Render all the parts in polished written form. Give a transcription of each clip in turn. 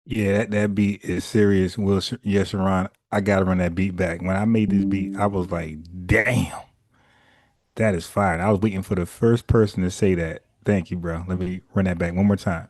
Yeah, that beat is serious. Yes, Sharon, I gotta run that beat back. When I made this beat, I was like, damn, that is fire. I was waiting for the first person to say that. Thank you, bro. Let me run that back one more time.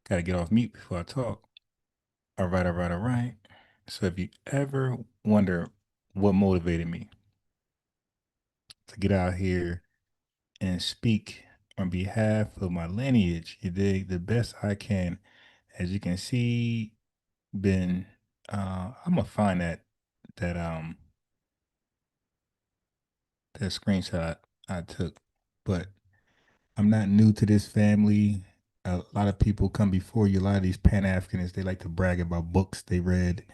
Gotta get off mute before I talk. All right, all right, all right. So if you ever wonder what motivated me to get out here and speak on behalf of my lineage, you dig, the best I can. As you can see, been I'm gonna find that that screenshot I took, but I'm not new to this family. A lot of people come before you. A lot of these Pan-Africanists, they like to brag about books they read,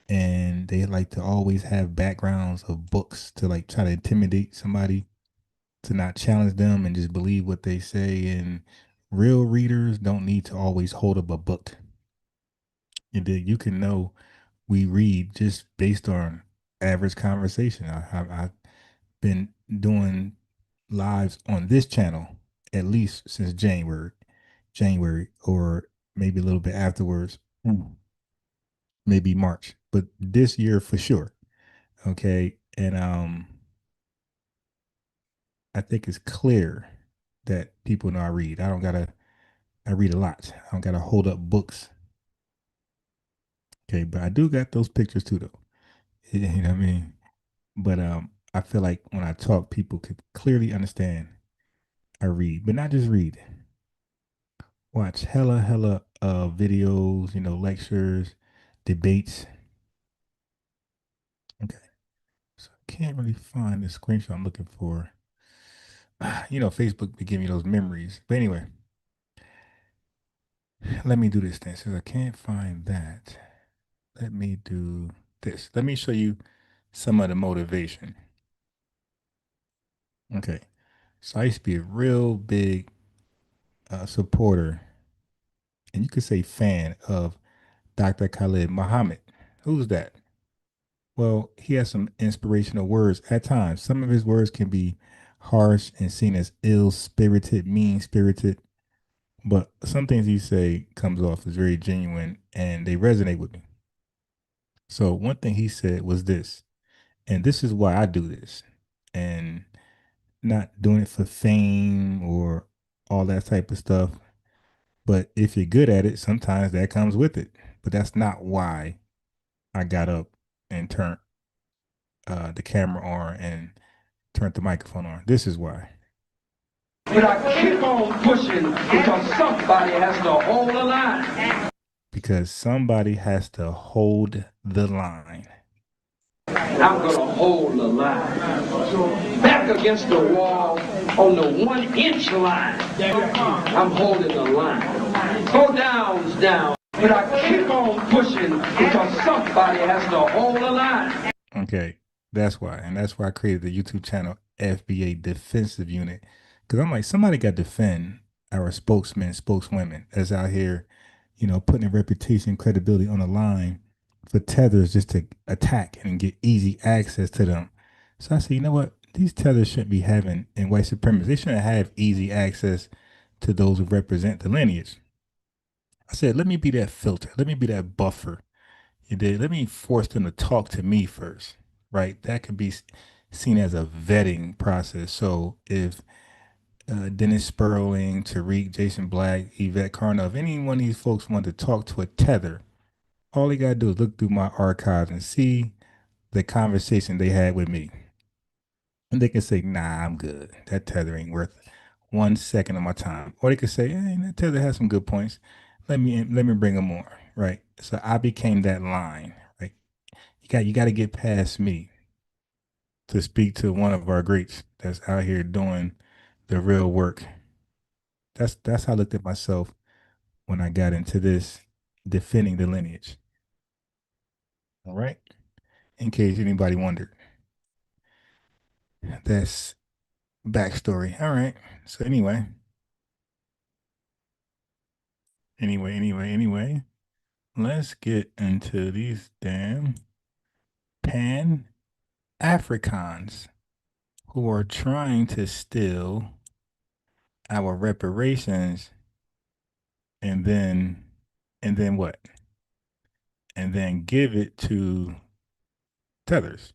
and they like to always have backgrounds of books to like try to intimidate somebody, to not challenge them and just believe what they say. And real readers don't need to always hold up a book. And then you can know we read just based on average conversation. I've been doing lives on this channel at least since January, or maybe a little bit afterwards, maybe March, but this year for sure. Okay, and I think it's clear that people know I read. I read a lot. I don't gotta hold up books. Okay, but I do got those pictures too, though. You know what I mean? But I feel like when I talk, people could clearly understand I read, but not just read. Watch hella videos, lectures, debates. Okay, so I can't really find the screenshot I'm looking for. Facebook be giving me those memories. But anyway, let me do this thing. Since I can't find that, let me do this. Let me show you some of the motivation. Okay, so I used to be a real big supporter, and you could say fan of Dr. Khalid Muhammad. Who's that? Well, he has some inspirational words at times. Some of his words can be harsh and seen as ill-spirited, mean-spirited, but some things he say comes off as very genuine and they resonate with me. So one thing he said was this, and this is why I do this, and not doing it for fame or all that type of stuff. But if you're good at it, sometimes that comes with it. But that's not why I got up and turned the camera on and turned the microphone on. This is why. But I keep on pushing because somebody has to hold the line. Because somebody has to hold the line. I'm going to hold the line. Back against the wall on the 1-inch line. I'm holding the line. Go down's down. But I keep on pushing because somebody has to hold the line. Okay, that's why. And that's why I created the YouTube channel FBA Defensive Unit. Because I'm like, somebody got to defend our spokesmen, spokeswomen that's out here, putting their reputation, credibility on the line for tethers just to attack and get easy access to them. So I said, you know what? These tethers shouldn't be having, in white supremacists, they shouldn't have easy access to those who represent the lineage. I said, let me be that filter. Let me be that buffer. You did. Let me force them to talk to me first, right? That could be seen as a vetting process. So if Dennis Sperling, Tariq, Jason Black, Yvette Carno, if any one of these folks want to talk to a tether, all they got to do is look through my archives and see the conversation they had with me. And they can say, nah, I'm good. That tether ain't worth 1 second of my time. Or they could say, hey, that tether has some good points. Let me bring them more, right? So I became that line, right? You got to get past me to speak to one of our greats that's out here doing the real work. That's how I looked at myself when I got into this defending the lineage. All right. In case anybody wondered. That's backstory. All right. So anyway, let's get into these damn Pan-Africans who are trying to steal our reparations and then what? And then give it to tethers,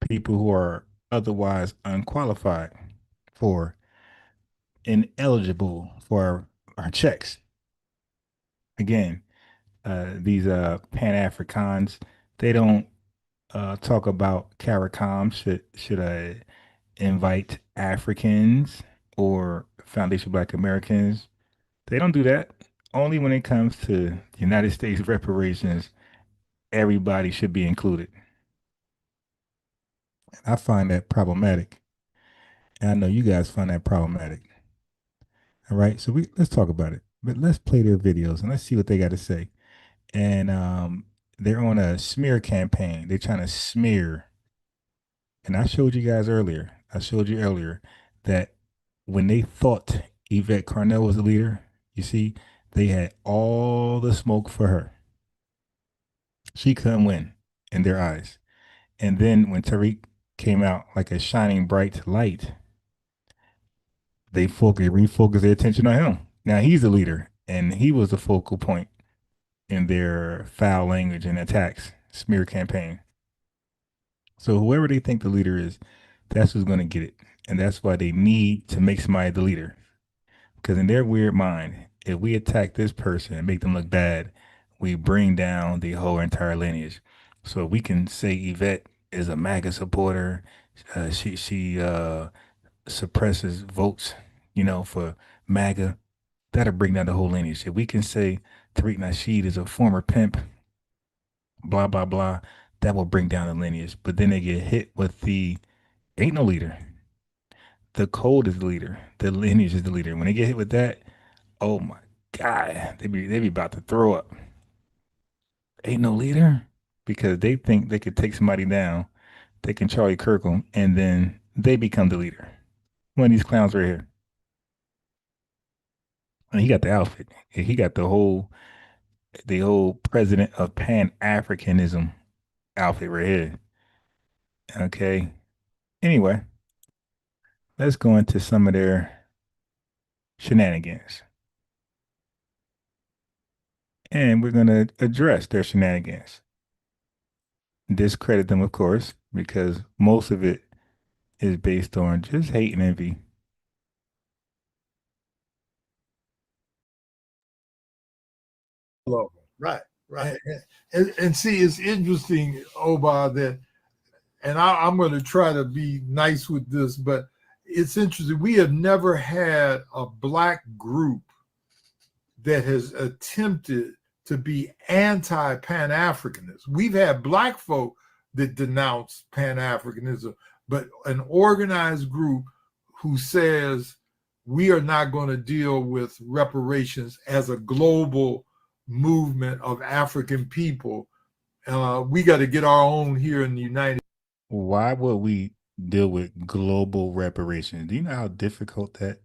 people who are otherwise unqualified for, ineligible for our checks. Again, these Pan-Africans, they don't talk about CARICOM. Should I invite Africans or Foundation Black Americans? They don't do that. Only when it comes to United States reparations, everybody should be included. I find that problematic. And I know you guys find that problematic. All right. So let's talk about it. But let's play their videos and let's see what they got to say. And they're on a smear campaign. They're trying to smear. And I showed you guys earlier. I showed you earlier that when they thought Yvette Carnell was the leader, you see, they had all the smoke for her. She couldn't win in their eyes. And then when Tariq came out like a shining bright light, they refocused their attention on him. Now he's the leader, and he was the focal point in their foul language and attacks smear campaign. So whoever they think the leader is, that's who's going to get it, and that's why they need to make somebody the leader. Because in their weird mind, if we attack this person and make them look bad, we bring down the whole entire lineage. So we can say Yvette is a MAGA supporter. She suppresses votes, for MAGA. That'll bring down the whole lineage. If we can say Tariq Nasheed is a former pimp, blah blah blah, that will bring down the lineage. But then they get hit with the ain't no leader. The code is the leader. The lineage is the leader. When they get hit with that, oh my God, they be about to throw up. Ain't no leader because they think they could take somebody down. They can Charlie Kirk them, and then they become the leader. One of these clowns right here. And he got the outfit. He got the whole president of Pan-Africanism outfit right here. Okay. Anyway, let's go into some of their shenanigans. And we're going to address their shenanigans. Discredit them, of course, because most of it is based on just hate and envy. of them. Right, right. And see, it's interesting, Oba, that, and I'm going to try to be nice with this, but it's interesting. We have never had a black group that has attempted to be anti-Pan-Africanism. We've had black folk that denounce Pan-Africanism, but an organized group who says we are not going to deal with reparations as a global movement of African people. We got to get our own here in the United States. Why would we deal with global reparations? Do you know how difficult that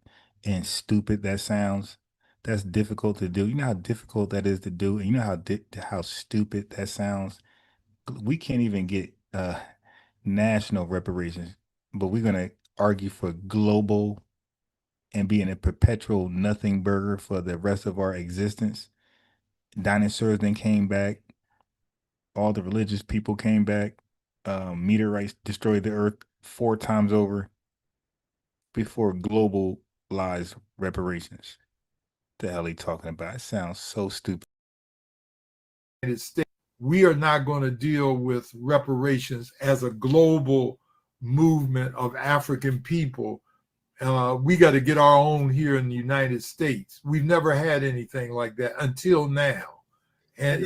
and stupid that sounds? That's difficult to do. You know how difficult that is to do, and you know how stupid that sounds. We can't even get national reparations, but we're gonna argue for global and be in a perpetual nothing burger for the rest of our existence. Dinosaurs then came back. All the religious people came back. Meteorites destroyed the earth 4 times over before globalized reparations. The hell he talking about? It sounds so stupid. States, we are not going to deal with reparations as a global movement of African people. We got to get our own here in the United States. We've never had anything like that until now. And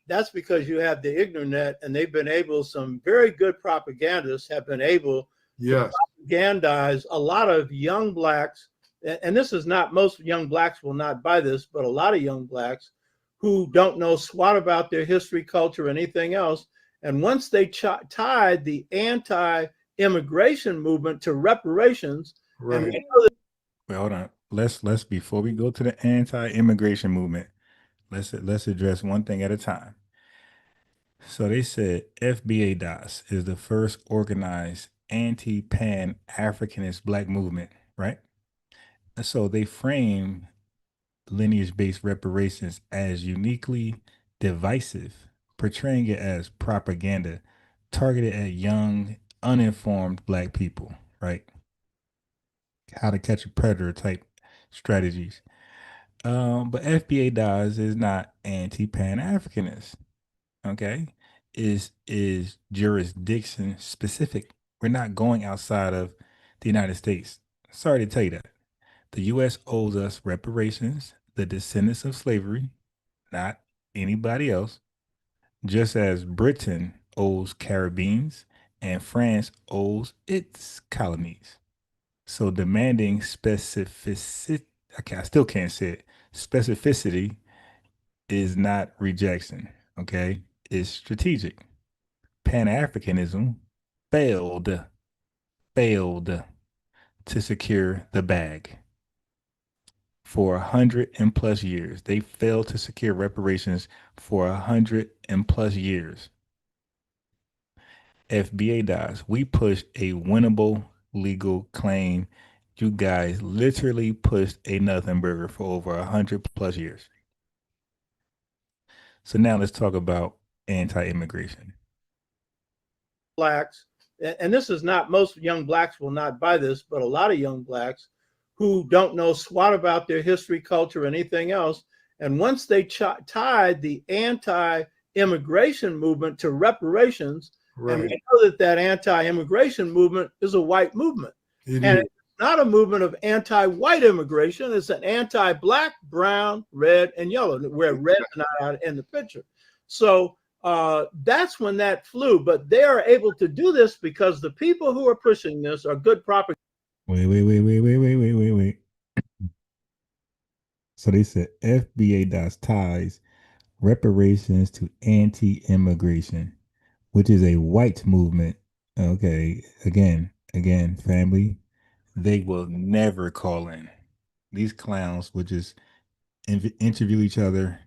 that's because you have the ignorant, and they've been able, some very good propagandists have been able to propagandize a lot of young blacks. And this is not, most young blacks will not buy this, but a lot of young blacks who don't know squat about their history, culture, or anything else. And once they tied the anti-immigration movement to reparations, right. And Wait, hold on. Let's before we go to the anti-immigration movement, let's address one thing at a time. So they said FBA DOS is the first organized anti-Pan-Africanist black movement, right? And so they frame lineage-based reparations as uniquely divisive, portraying it as propaganda targeted at young, uninformed black people, right? How to catch a predator type strategies. But FBA DOS is not anti-Pan-Africanist. Okay, is jurisdiction specific. We're not going outside of the United States. Sorry to tell you that. The U.S. owes us reparations, the descendants of slavery, not anybody else, just as Britain owes Caribbeans and France owes its colonies. So demanding specificity, okay, I still can't say it, specificity is not rejection, okay? It's strategic. Pan-Africanism failed, failed to secure the bag. For 100+ years. They failed to secure reparations for 100+ years. FBA dies. We pushed a winnable legal claim. You guys literally pushed a nothing burger for over 100+ years. So now let's talk about anti-immigration. Blacks, and this is not, most young blacks will not buy this, but a lot of young blacks who don't know squat about their history, culture, or anything else. And once they tied the anti-immigration movement to reparations, and we know that that anti-immigration movement is a white movement. It's not a movement of anti-white immigration. It's an anti-black, brown, red, and yellow, where red is not in the picture. So that's when that flew. But they are able to do this because the people who are pushing this are good propaganda. Wait. So they said FBA DOS ties reparations to anti-immigration, which is a white movement. Okay, again, family, they will never call in. These clowns will just interview each other,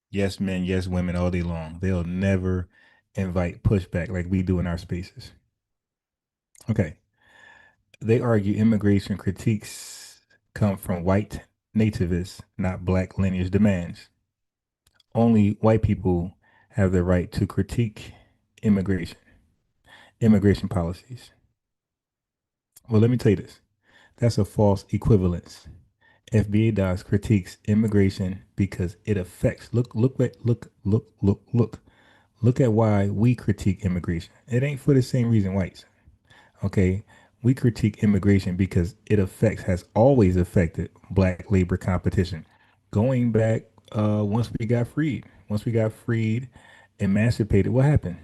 yes men, yes women, all day long. They'll never invite pushback like we do in our spaces. Okay. They argue immigration critiques come from white nativists, not black lineage demands. Only white people have the right to critique immigration policies. Well, let me tell you this. That's a false equivalence. FBA Docs critiques immigration because it affects. Look at why we critique immigration. It ain't for the same reason whites. Okay, we critique immigration because it affects, has always affected black labor competition. Going back, once we got freed, emancipated, what happened?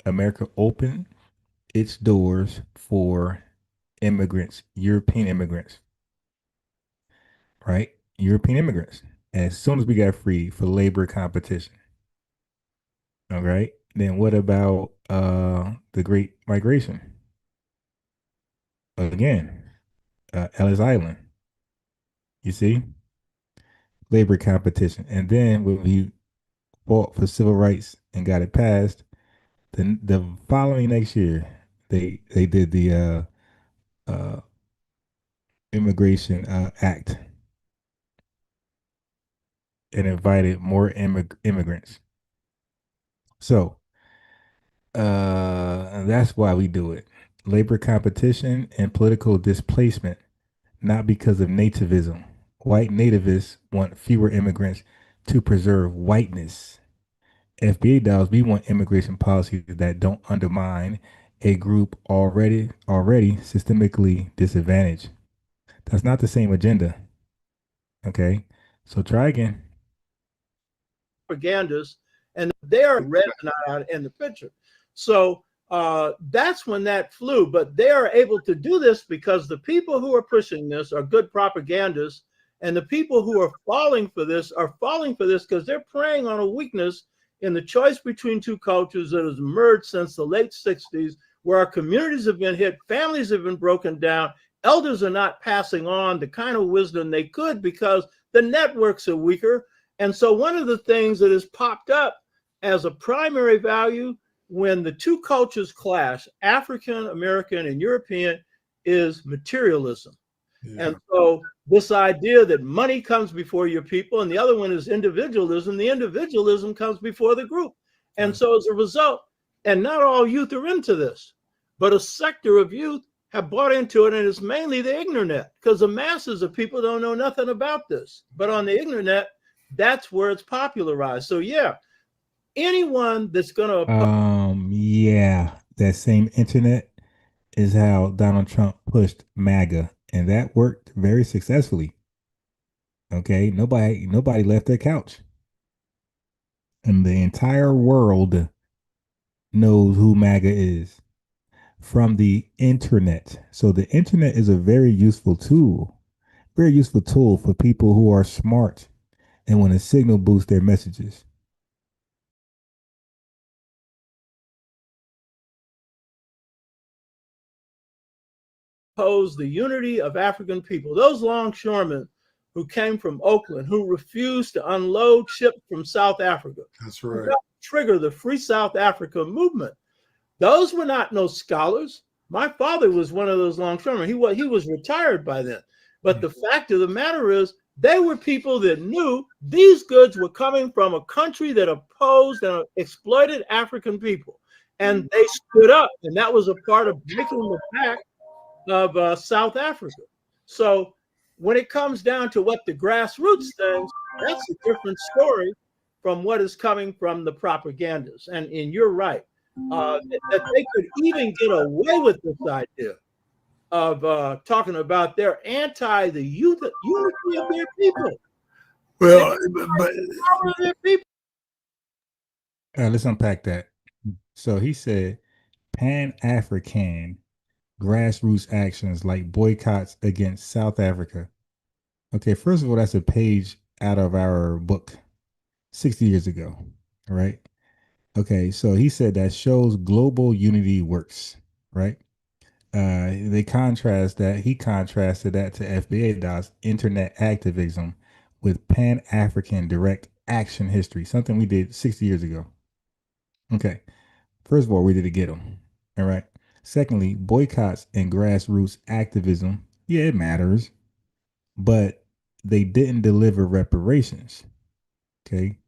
America opened its doors for immigrants, European immigrants, right? European immigrants. As soon as we got free for labor competition, all right. Then what about the Great Migration? Again, Ellis Island. You see, labor competition, and then when we fought for civil rights and got it passed, then the following next year they did the uh, Immigration Act and invited more immigrants. So that's why we do it. Labor competition and political displacement, not because of nativism. White nativists want fewer immigrants to preserve whiteness. FBA does. We want immigration policies that don't undermine a group already systemically disadvantaged. That's not the same agenda. Okay, so try again. Propagandists, and they are red not in the picture. So that's when that flew. But they are able to do this because the people who are pushing this are good propagandists, and the people who are falling for this because they're preying on a weakness in the choice between two cultures that has emerged since the late 60s, where our communities have been hit, families have been broken down, elders are not passing on the kind of wisdom they could because the networks are weaker. And so one of the things that has popped up as a primary value when the two cultures clash, African American and European, is materialism. Yeah. And so this idea that money comes before your people, and the other one is individualism. The individualism comes before the group. And so as a result, and not all youth are into this, but a sector of youth have bought into it, and it's mainly the ignorant, because the masses of people don't know nothing about this. But on the ignorant, that's where it's popularized. So yeah, anyone that's gonna yeah, that same internet is how Donald Trump pushed MAGA, and that worked very successfully. Okay, nobody left their couch, and the entire world knows who MAGA is from the internet. So the internet is a very useful tool for people who are smart and want to signal boost their messages. oppose the unity of African people. Those longshoremen who came from Oakland, who refused to unload ships from South Africa. That's right. Trigger the Free South Africa movement. Those were not no scholars. My father was one of those longshoremen. He was retired by then. But the fact of the matter is, they were people that knew these goods were coming from a country that opposed and exploited African people. And they stood up, and that was a part of breaking the back of South Africa. So when it comes down to what the grassroots things, that's a different story from what is coming from the propagandists. And you're right, that they could even get away with this idea of talking about they're anti the unity of their people. Well, but their people. Let's unpack that. So he said Pan-African grassroots actions like boycotts against South Africa. Okay, first of all, that's a page out of our book 60 years ago. All right. Okay, so he said that shows global unity works, right? He contrasted that to FBA internet activism with Pan-African direct action history, something we did 60 years ago. Okay, first of all, we did to get them. All right. Secondly, boycotts and grassroots activism, yeah, it matters, but they didn't deliver reparations. Okay,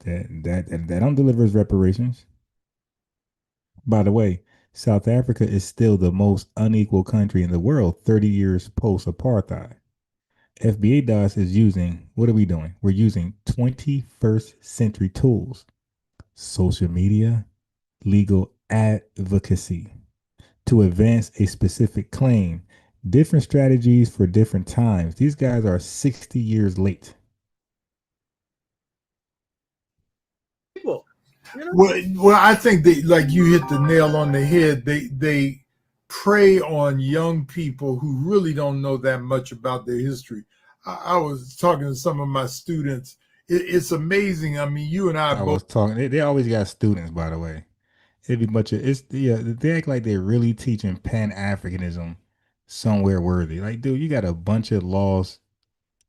that don't deliver reparations. By the way, South Africa is still the most unequal country in the world 30 years post apartheid. FBA DOS is using, what are we doing? We're using 21st century tools, social media, legal advocacy to advance a specific claim, different strategies for different times. These guys are 60 years late. People, you know? Well, I think they, like you hit the nail on the head. They prey on young people who really don't know that much about their history. I was talking to some of my students. It's amazing. I mean, you and I I both. was talking, they always got students, by the way. It'd be much of it's yeah, they act like they're really teaching Pan-Africanism somewhere worthy. Like, dude, you got a bunch of lost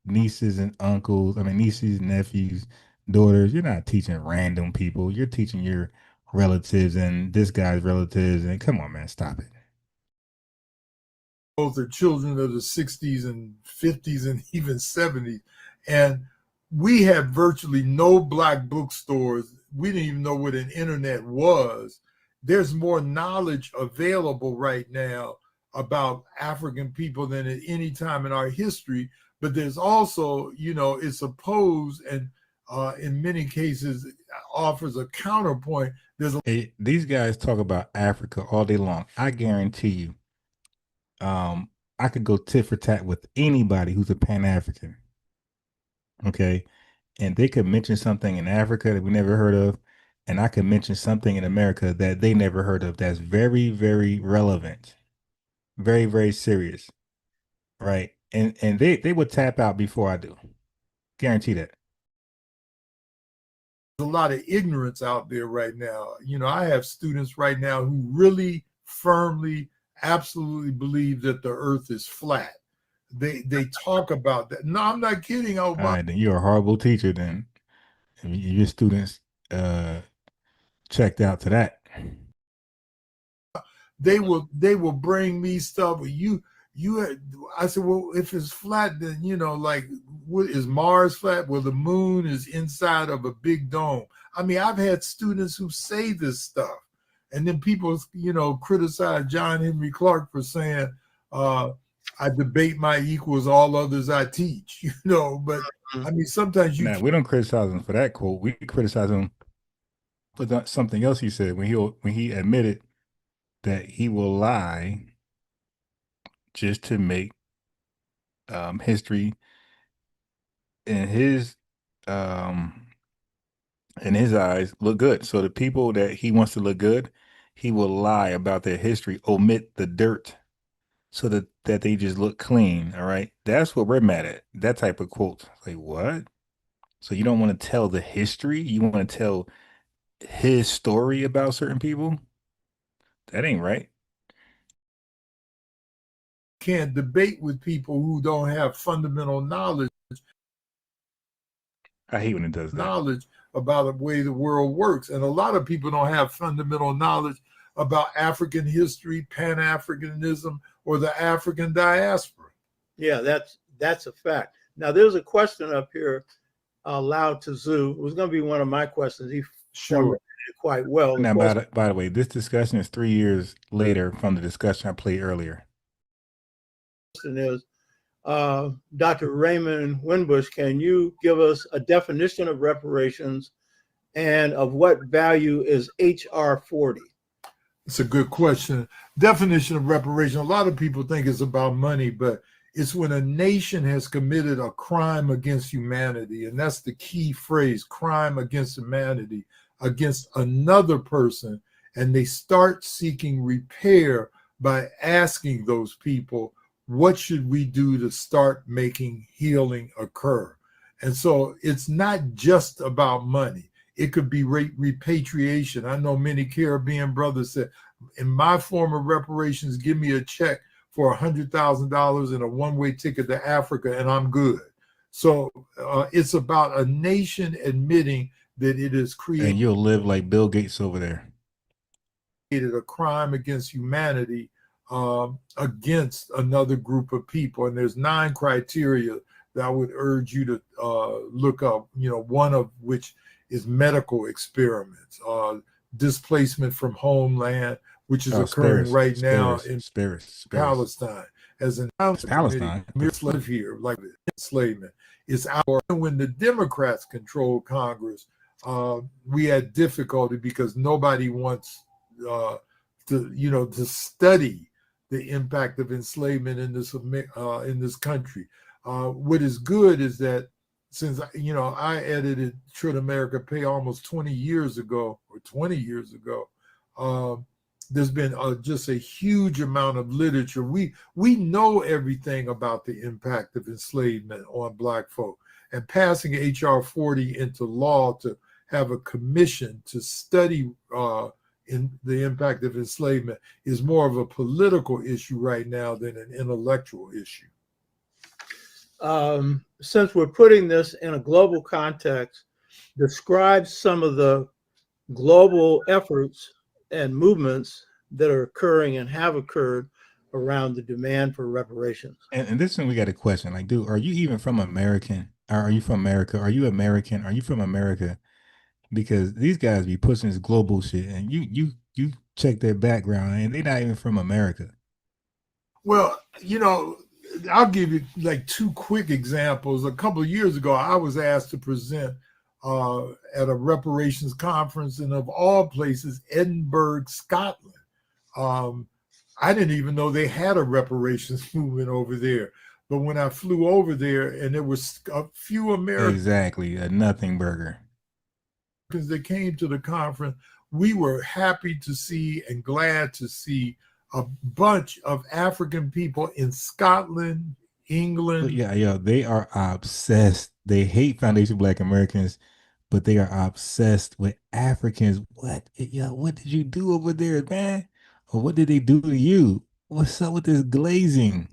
nieces and uncles, I mean nieces, nephews, daughters. You're not teaching random people. You're teaching your relatives and this guy's relatives. And come on, man, stop it. Both are children of the 60s and 50s and even 70s. And we had virtually no Black bookstores. We didn't even know what an internet was. There's more knowledge available right now about African people than at any time in our history. But there's also, you know, it's opposed and in many cases offers a counterpoint. Hey, these guys talk about Africa all day long. I guarantee you, I could go tit for tat with anybody who's a Pan-African. Okay. And they could mention something in Africa that we never heard of. And I could mention something in America that they never heard of that's very, very relevant, very, very serious. Right. And they would tap out before I do. Guarantee that. A lot of ignorance out there right now. You know, I have students right now who really firmly, absolutely believe that the earth is flat. They talk about that. No, I'm not kidding. All right, then you're a horrible teacher then. If your students checked out to that. They will bring me stuff. I said, well, if it's flat, then, you know, like, what is Mars flat? Well, the moon is inside of a big dome. I mean, I've had students who say this stuff, and then people, you know, criticize John Henry Clark for saying, I debate my equals, all others I teach, you know. But I mean, sometimes you. Now, we don't criticize him for that quote. We criticize him for something else he said when he admitted that he will lie just to make history in his eyes look good. So the people that he wants to look good, he will lie about their history, omit the dirt, so that they just look clean. All right, that's what we're mad at. That type of quote. Like, what? So you don't want to tell the history? You want to tell his story about certain people? That ain't right. Can't debate with people who don't have fundamental knowledge. I hate when it does that. Knowledge about the way the world works. And a lot of people don't have fundamental knowledge about African history, Pan-Africanism, or the African diaspora. Yeah, that's a fact. Now, there's a question up here, Loud to Zoo. It was going to be one of my questions. He Sure. it quite well. Now, by the way, this discussion is 3 years later from the discussion I played earlier. Question is, Dr. Raymond Winbush, can you give us a definition of reparations and of what value is HR 40? It's a good question. Definition of reparation. A lot of people think it's about money, but it's when a nation has committed a crime against humanity. And that's the key phrase, crime against humanity, against another person. And they start seeking repair by asking those people, what should we do to start making healing occur? And so it's not just about money. It could be repatriation. I know many Caribbean brothers said, in my form of reparations, give me a check for $100,000 and a one-way ticket to Africa, and I'm good. So it's about a nation admitting that it is created. And you'll live like Bill Gates over there. A crime against humanity against another group of people. And there's 9 criteria that I would urge you to look up, you know, one of which is medical experiments, displacement from homeland, which is occurring right now in Palestine. has announced Palestine. live here, like enslavement. It's our when the Democrats controlled Congress, we had difficulty because nobody wants to study the impact of enslavement in this country. What is good is that since I edited Should America Pay almost 20 years ago, there's been just a huge amount of literature. We know everything about the impact of enslavement on Black folk, and passing H.R. 40 into law to have a commission to study in the impact of enslavement is more of a political issue right now than an intellectual issue. Since we're putting this in a global context, describe some of the global efforts and movements that are occurring and have occurred around the demand for reparations. And this one, we got a question. Like, dude, are you even from American? Are you from America? Are you American? Are you from America? Because these guys be pushing this global shit, and you check their background, and they're not even from America. Well, I'll give you like two quick examples. A couple of years ago, I was asked to present at a reparations conference, and of all places, Edinburgh, Scotland. I didn't even know they had a reparations movement over there. But when I flew over there, and there was a few Americans, exactly, a nothing burger, that came to the conference, we were happy to see and glad to see a bunch of African people in Scotland, England. Yeah, they are obsessed. They hate Foundation Black Americans, but they are obsessed with Africans. What did you do over there, man? Or what did they do to you? What's up with this glazing?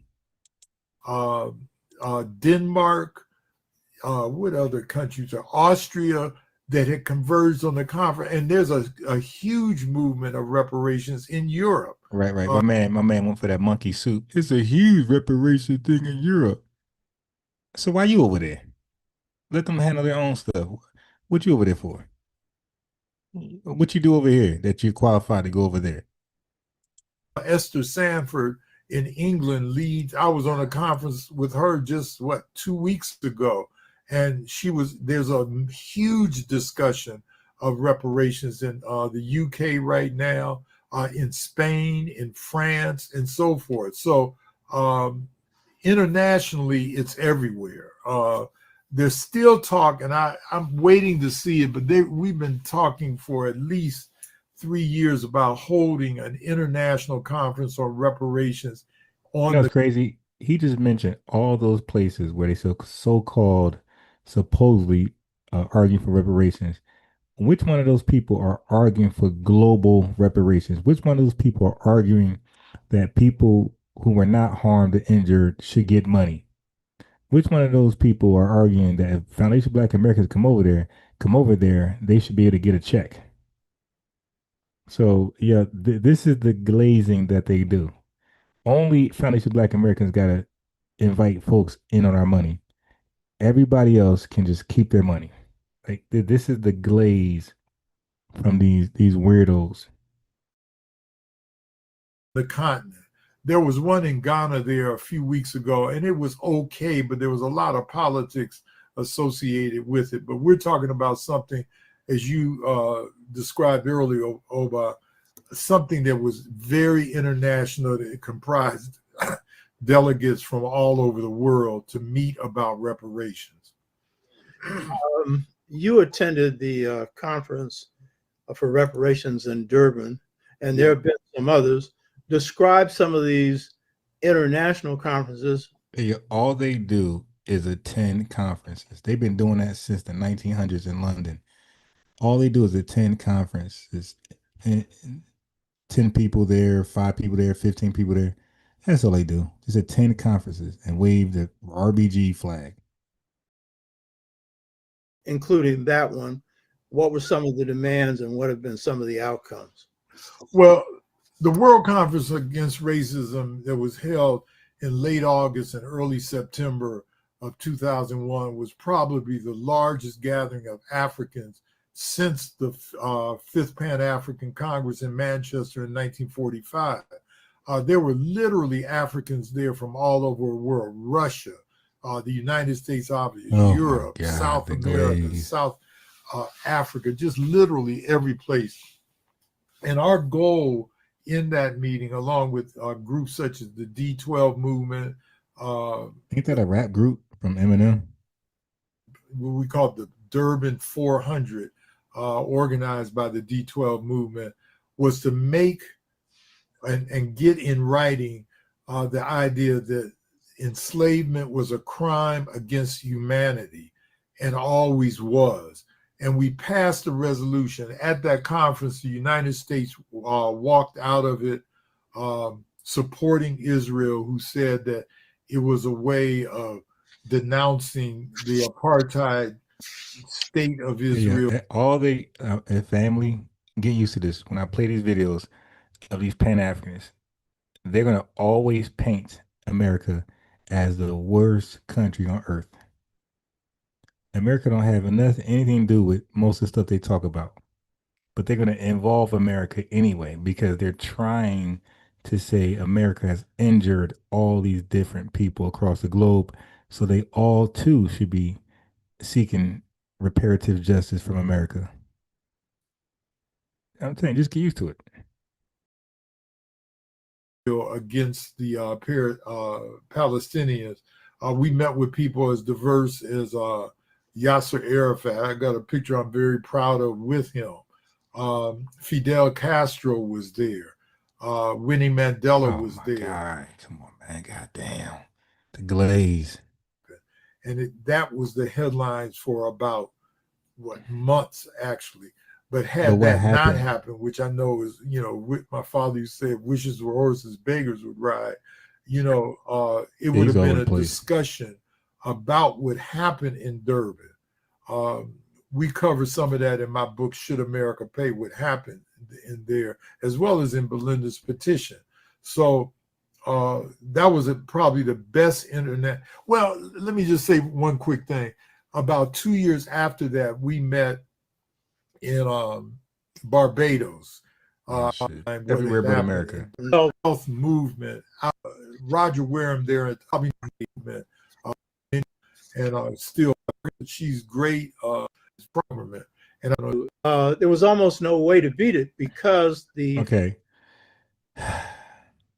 Denmark, what other countries are Austria that had converged on the conference, and there's a huge movement of reparations in Europe. Right. My man went for that monkey soup. It's a huge reparation thing in Europe. So why you over there? Let them handle their own stuff. What you over there for? What you do over here that you're qualified to go over there? Esther Sanford in England leads. I was on a conference with her just 2 weeks ago, and there's a huge discussion of reparations in the UK right now, in Spain, in France, and so forth. So internationally, it's everywhere. There's still talk, and I'm waiting to see it, but we've been talking for at least 3 years about holding an international conference on reparations. It's crazy. He just mentioned all those places where they so-called supposedly arguing for reparations. Which one of those people are arguing for global reparations? Which one of those people are arguing that people who were not harmed or injured should get money? Which one of those people are arguing that if Foundation Black Americans come over there, they should be able to get a check? So yeah, this is the glazing that they do. Only Foundation Black Americans gotta invite folks in on our money. Everybody else can just keep their money. Like this is the glaze from these weirdos. The continent. There was one in Ghana there a few weeks ago, and it was okay, but there was a lot of politics associated with it. But we're talking about something, as you described earlier, Oba, something that was very international, that comprised delegates from all over the world to meet about reparations. You attended the conference for reparations in Durban, and there have been some others. Describe some of these international conferences. All they do is attend conferences. They've been doing that since the 1900s in London. All they do is attend conferences. 10 people there, 5 people there, 15 people there. That's all they do. Just attend conferences and wave the RBG flag. Including that one, what were some of the demands and what have been some of the outcomes? Well, the World Conference Against Racism that was held in late August and early September of 2001 was probably the largest gathering of Africans since the Fifth Pan-African Congress in Manchester in 1945. There were literally Africans there from all over the world, Russia, the United States, obviously, Oh Europe, my God, South the America, glaze. South Africa, just literally every place. And our goal in that meeting, along with groups such as the D12 movement, Ain't that a rap group from Eminem? what we call the Durban 400, organized by the D12 movement, was to make and get in writing the idea that enslavement was a crime against humanity and always was. And we passed a resolution at that conference. The United States walked out of it supporting Israel, who said that it was a way of denouncing the apartheid state of Israel. Yeah, all the family, get used to this. When I play these videos of these Pan-Africanists, they're gonna always paint America as the worst country on earth. America don't have anything to do with most of the stuff they talk about, but they're gonna involve America anyway because they're trying to say America has injured all these different people across the globe, so they all too should be seeking reparative justice from America. I'm saying, just get used to it. Against the Palestinians. We met with people as diverse as Yasser Arafat. I got a picture I'm very proud of with him. Fidel Castro was there. Winnie Mandela was there. God, come on, man. God damn. The glaze. And that was the headlines for about, months actually. But had that not happened, which I know is, my father used to say, wishes were horses, beggars would ride, it would have been a discussion about what happened in Durban. We cover some of that in my book, Should America Pay, what happened in there, as well as in Belinda's petition. So that was probably the best internet. Well, let me just say one quick thing. About 2 years after that, we met in Barbados. Everywhere but America. The health movement. Roger Wareham there at the movement. And still, she's great. Government. And there was almost no way to beat it because the. Okay. All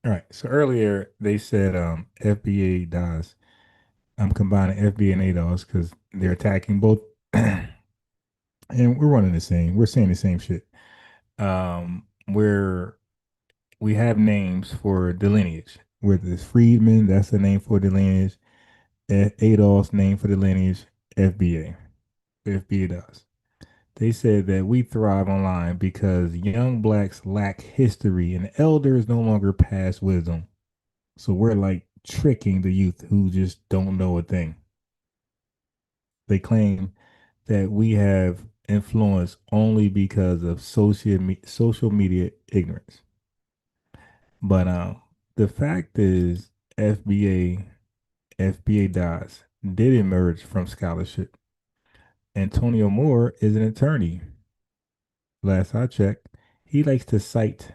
right. So earlier they said FBA DOS. I'm combining FBA and ADOS because they're attacking both. And we're running the same. We're saying the same shit. Where we have names for the lineage. Where there's Freedman, that's the name for the lineage. ADOS, name for the lineage. FBA. FBA does. They said that we thrive online because young blacks lack history and elders no longer pass wisdom. So we're like tricking the youth who just don't know a thing. They claim that we have influence only because of social media ignorance. But the fact is, FBA DOS did emerge from scholarship. Antonio Moore is an attorney. Last I checked, he likes to cite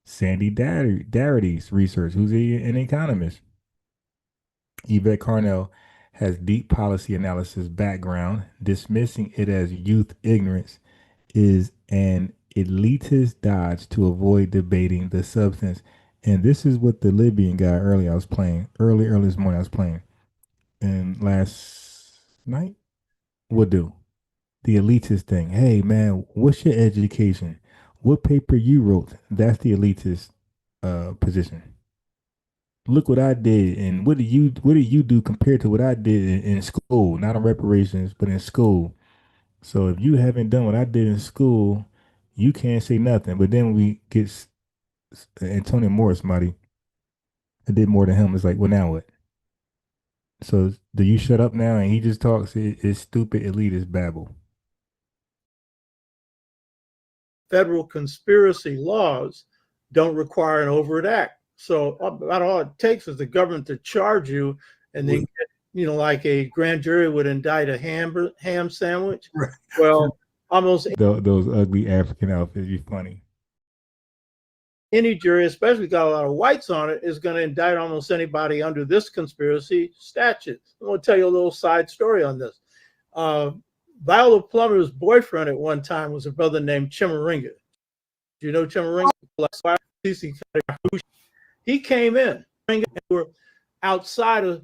Sandy Darity's research, who's an economist. Yvette Carnell has deep policy analysis background. Dismissing it as youth ignorance is an elitist dodge to avoid debating the substance. And this is what the Libyan guy early this morning I was playing. And last night would do. The elitist thing. Hey man, what's your education? What paper you wrote? That's the elitist position. Look what I did, and what do you do compared to what I did in school? Not on reparations, but in school. So if you haven't done what I did in school, you can't say nothing. But then we get Antonio Morris, somebody that did more than him. It's like, well, now what? So do you shut up now? And he just talks. It's stupid elitist babble. Federal conspiracy laws don't require an overt act. So about all it takes is the government to charge you, and then like a grand jury would indict a ham sandwich. Right. Well, almost those ugly African outfits be funny. any jury, especially got a lot of whites on it, is going to indict almost anybody under this conspiracy statute. I'm going to tell you a little side story on this. Viola Plummer's boyfriend at one time was a brother named Chimaringa. Do you know Chimaringa? He came in. And were outside of.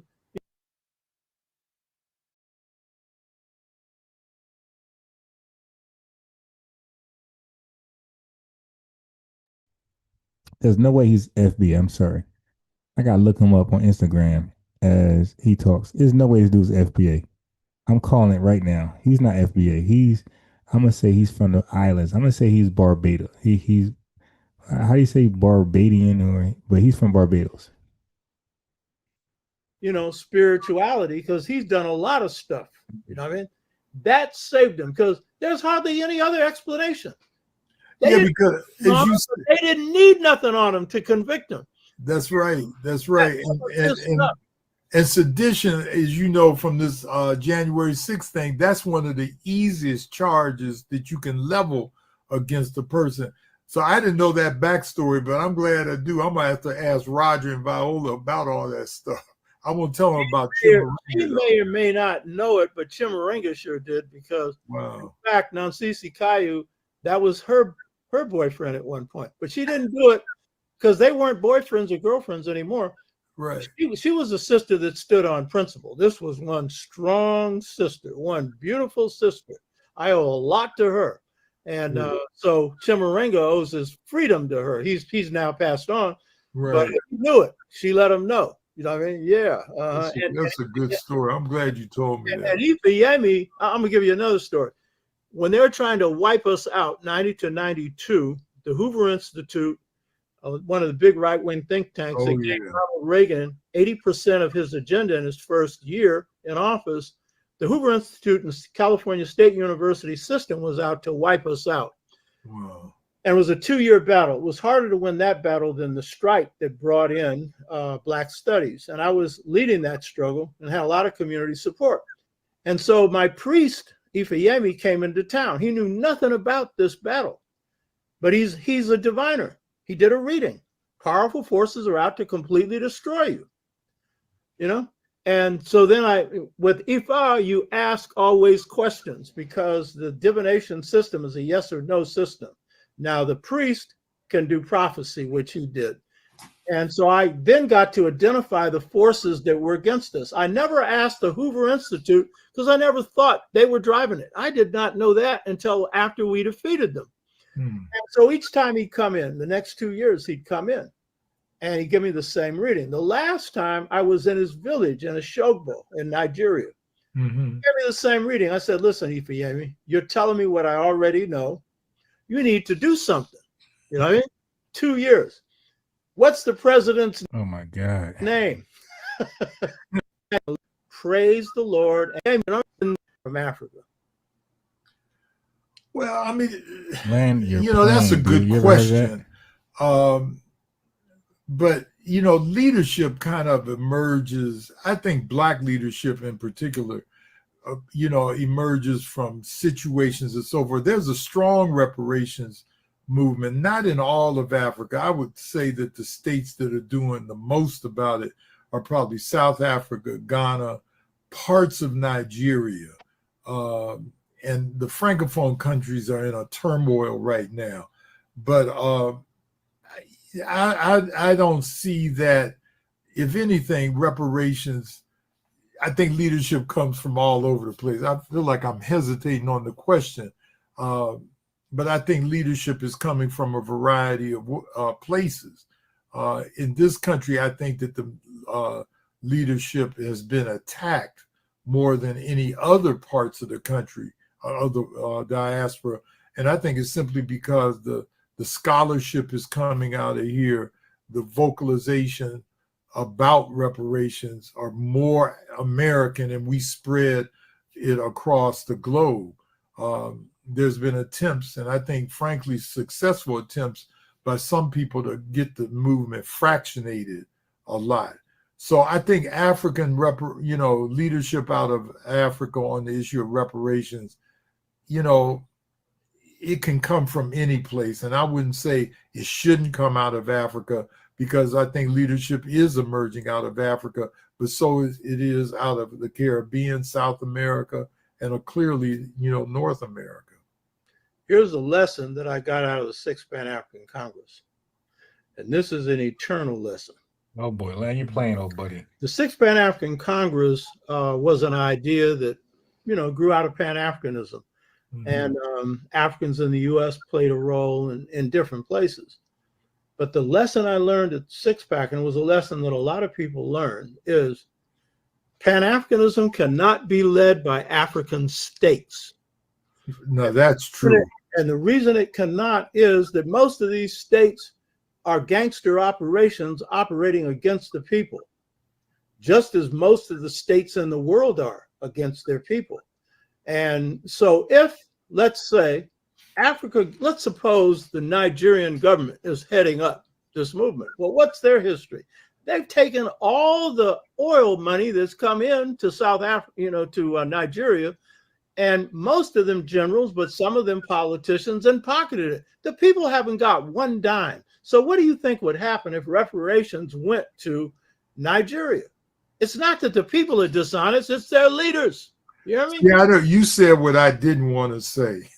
There's no way he's FBA. I'm sorry. I gotta look him up on Instagram as he talks. There's no way this dude's FBA. I'm calling it right now. He's not FBA. I'm gonna say he's from the islands. I'm gonna say he's Barbados. He's how do you say Barbadian but he's from Barbados. Spirituality, because he's done a lot of stuff. You know what I mean? That saved him, because there's hardly any other explanation. Because they didn't need nothing on him to convict him. That's right. That's right. And sedition, as you know from this January 6th thing, that's one of the easiest charges that you can level against a person. So I didn't know that backstory, but I'm glad I do. I'm going to have to ask Roger and Viola about all that stuff. I won't tell him about Chimaringa. He may or may not know it, but Chimaringa sure did, because in fact, Nansisi Kayu, that was her boyfriend at one point. But she didn't do it because they weren't boyfriends or girlfriends anymore. Right. She was a sister that stood on principle. This was one strong sister, one beautiful sister. I owe a lot to her. And so Chimaringa owes his freedom to her. He's now passed on. Right. But he knew it. She let him know. You know what I mean? Yeah. That's a good story. I'm glad you told me that. And Ifeyemi, I'm going to give you another story. When they were trying to wipe us out, 90 to 92, the Hoover Institute, one of the big right-wing think tanks, that gave Ronald Reagan 80% of his agenda in his first year in office, the Hoover Institute and California State University system was out to wipe us out. Wow. And it was a 2-year battle. It was harder to win that battle than the strike that brought in Black studies. And I was leading that struggle and had a lot of community support. And so my priest, Ifeyemi, came into town. He knew nothing about this battle, but he's a diviner. He did a reading. Powerful forces are out to completely destroy you, And so then with Ifa, you ask always questions, because the divination system is a yes or no system. Now the priest can do prophecy, which he did. And so I then got to identify the forces that were against us. I never asked the Hoover Institute because I never thought they were driving it. I did not know that until after we defeated them. And so each time he'd come in, the next 2 years, he'd come in and he'd give me the same reading. The last time I was in his village in Oshogbo in Nigeria. He gave me the same reading. I said, listen, Ifeyemi, you're telling me what I already know. You need to do something. You know what I mean? 2 years. What's the president's name? Praise the Lord. And I'm from Africa. Well, I mean, that's that's a good question. But, leadership kind of emerges. I think Black leadership in particular, emerges from situations and so forth. There's a strong reparations movement, not in all of Africa. I would say that the states that are doing the most about it are probably South Africa, Ghana, parts of Nigeria, and the Francophone countries are in a turmoil right now. But I don't see that. If anything, reparations, I think leadership comes from all over the place. I feel like I'm hesitating on the question, but I think leadership is coming from a variety of places. In this country, I think that the leadership has been attacked more than any other parts of the country, of the diaspora. And I think it's simply because the scholarship is coming out of here, the vocalization about reparations are more American, and we spread it across the globe. There's been attempts, and I think, frankly, successful attempts by some people to get the movement fractionated a lot. So I think African, leadership out of Africa on the issue of reparations, it can come from any place. And I wouldn't say it shouldn't come out of Africa, because I think leadership is emerging out of Africa, but so it is out of the Caribbean, South America, and clearly, North America. Here's a lesson that I got out of the Sixth Pan-African Congress. And this is an eternal lesson. Oh boy, land you playing, old buddy. The Sixth Pan-African Congress was an idea that, grew out of Pan-Africanism. Mm-hmm. And Africans in the U.S. played a role in different places. But the lesson I learned at Six Pack, and it was a lesson that a lot of people learned, is Pan-Africanism cannot be led by African states. No, that's true. And the reason it cannot is that most of these states are gangster operations operating against the people, just as most of the states in the world are against their people. And so if, let's say, Africa, let's suppose the Nigerian government is heading up this movement. Well, what's their history? They've taken all the oil money that's come in to South Africa, to Nigeria, and most of them generals, but some of them politicians, and pocketed it. The people haven't got one dime. So what do you think would happen if reparations went to Nigeria? It's not that the people are dishonest, it's their leaders. You know what I mean? Yeah, I know. You said what I didn't want to say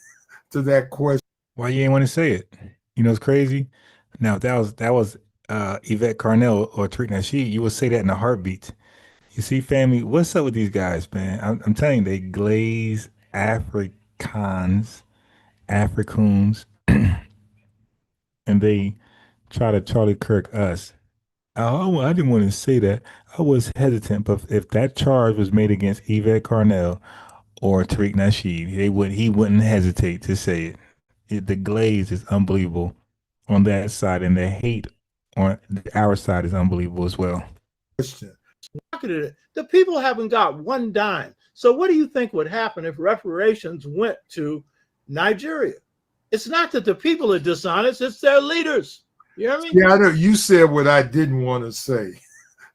to that question. Why you ain't want to say it? It's crazy. Now, if that was Yvette Carnell or Tariq Nasheed, you would say that in a heartbeat. You see, family, what's up with these guys, man? I'm telling you, they glaze Afri-CONS, Afri-CONS, and they try to Charlie Kirk us. Oh, I didn't want to say that. I was hesitant, but if that charge was made against Yvette Carnell or Tariq Nasheed, he wouldn't hesitate to say it. The glaze is unbelievable on that side, and the hate on our side is unbelievable as well. The people haven't got one dime. So what do you think would happen if reparations went to Nigeria? It's not that the people are dishonest, it's their leaders. You know what I mean? Yeah, I know. You said what I didn't want to say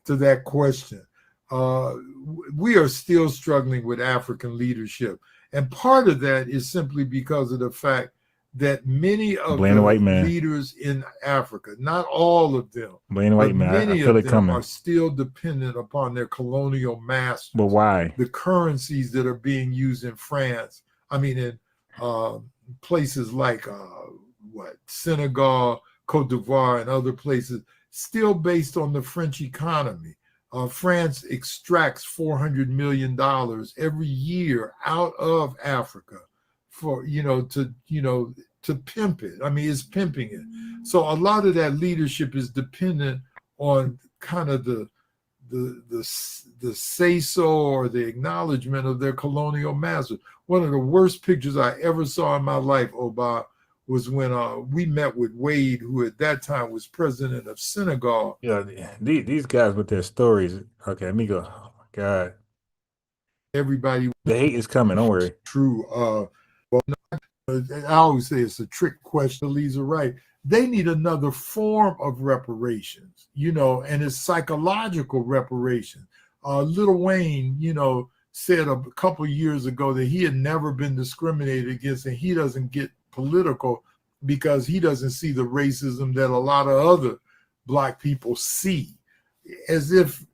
to that question. We are still struggling with African leadership. And part of that is simply because of the fact that many of the leaders in Africa, not all of them, but many of them are still dependent upon their colonial masters. But why? The currencies that are being used in France, in places like Senegal, Cote d'Ivoire, and other places, still based on the French economy. France extracts $400 million every year out of Africa for to pimp it. It's pimping it. So a lot of that leadership is dependent on kind of the say-so or the acknowledgement of their colonial masters. One of the worst pictures I ever saw in my life, Oba, was when we met with Wade, who at that time was president of Senegal. Yeah, these guys with their stories. Okay, let me go. Oh my God. Everybody. The hate is coming, don't worry. True. I always say it's a trick question. Lisa, right. They need another form of reparations, and it's psychological reparations. Lil Wayne, said a couple years ago that he had never been discriminated against, and he doesn't get political because he doesn't see the racism that a lot of other Black people see, as if,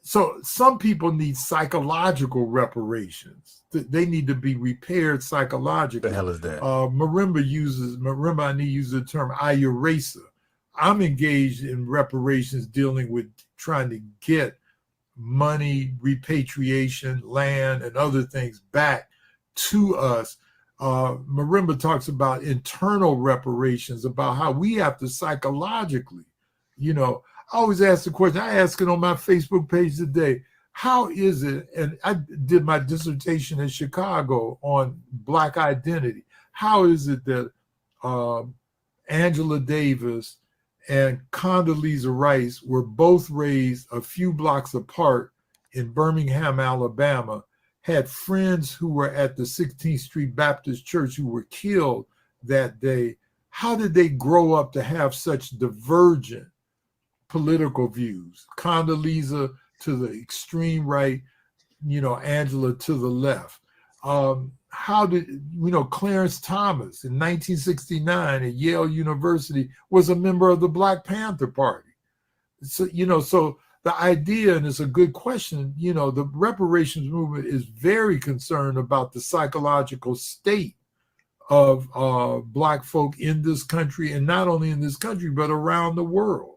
so some people need psychological reparations. They need to be repaired psychologically. The hell is that? Marimba uses the term ayuresa. I'm engaged in reparations dealing with trying to get money, repatriation, land, and other things back to us. Marimba talks about internal reparations, about how we have to psychologically, I always ask the question, I ask it on my Facebook page today, how is it, and I did my dissertation in Chicago on Black identity, how is it that Angela Davis and Condoleezza Rice were both raised a few blocks apart in Birmingham, Alabama, had friends who were at the 16th Street Baptist Church who were killed that day? How did they grow up to have such divergent political views? Condoleezza to the extreme right, Angela to the left. how did, Clarence Thomas in 1969 at Yale University was a member of the Black Panther Party. So, so the idea, and it's a good question, the reparations movement is very concerned about the psychological state of Black folk in this country, and not only in this country, but around the world.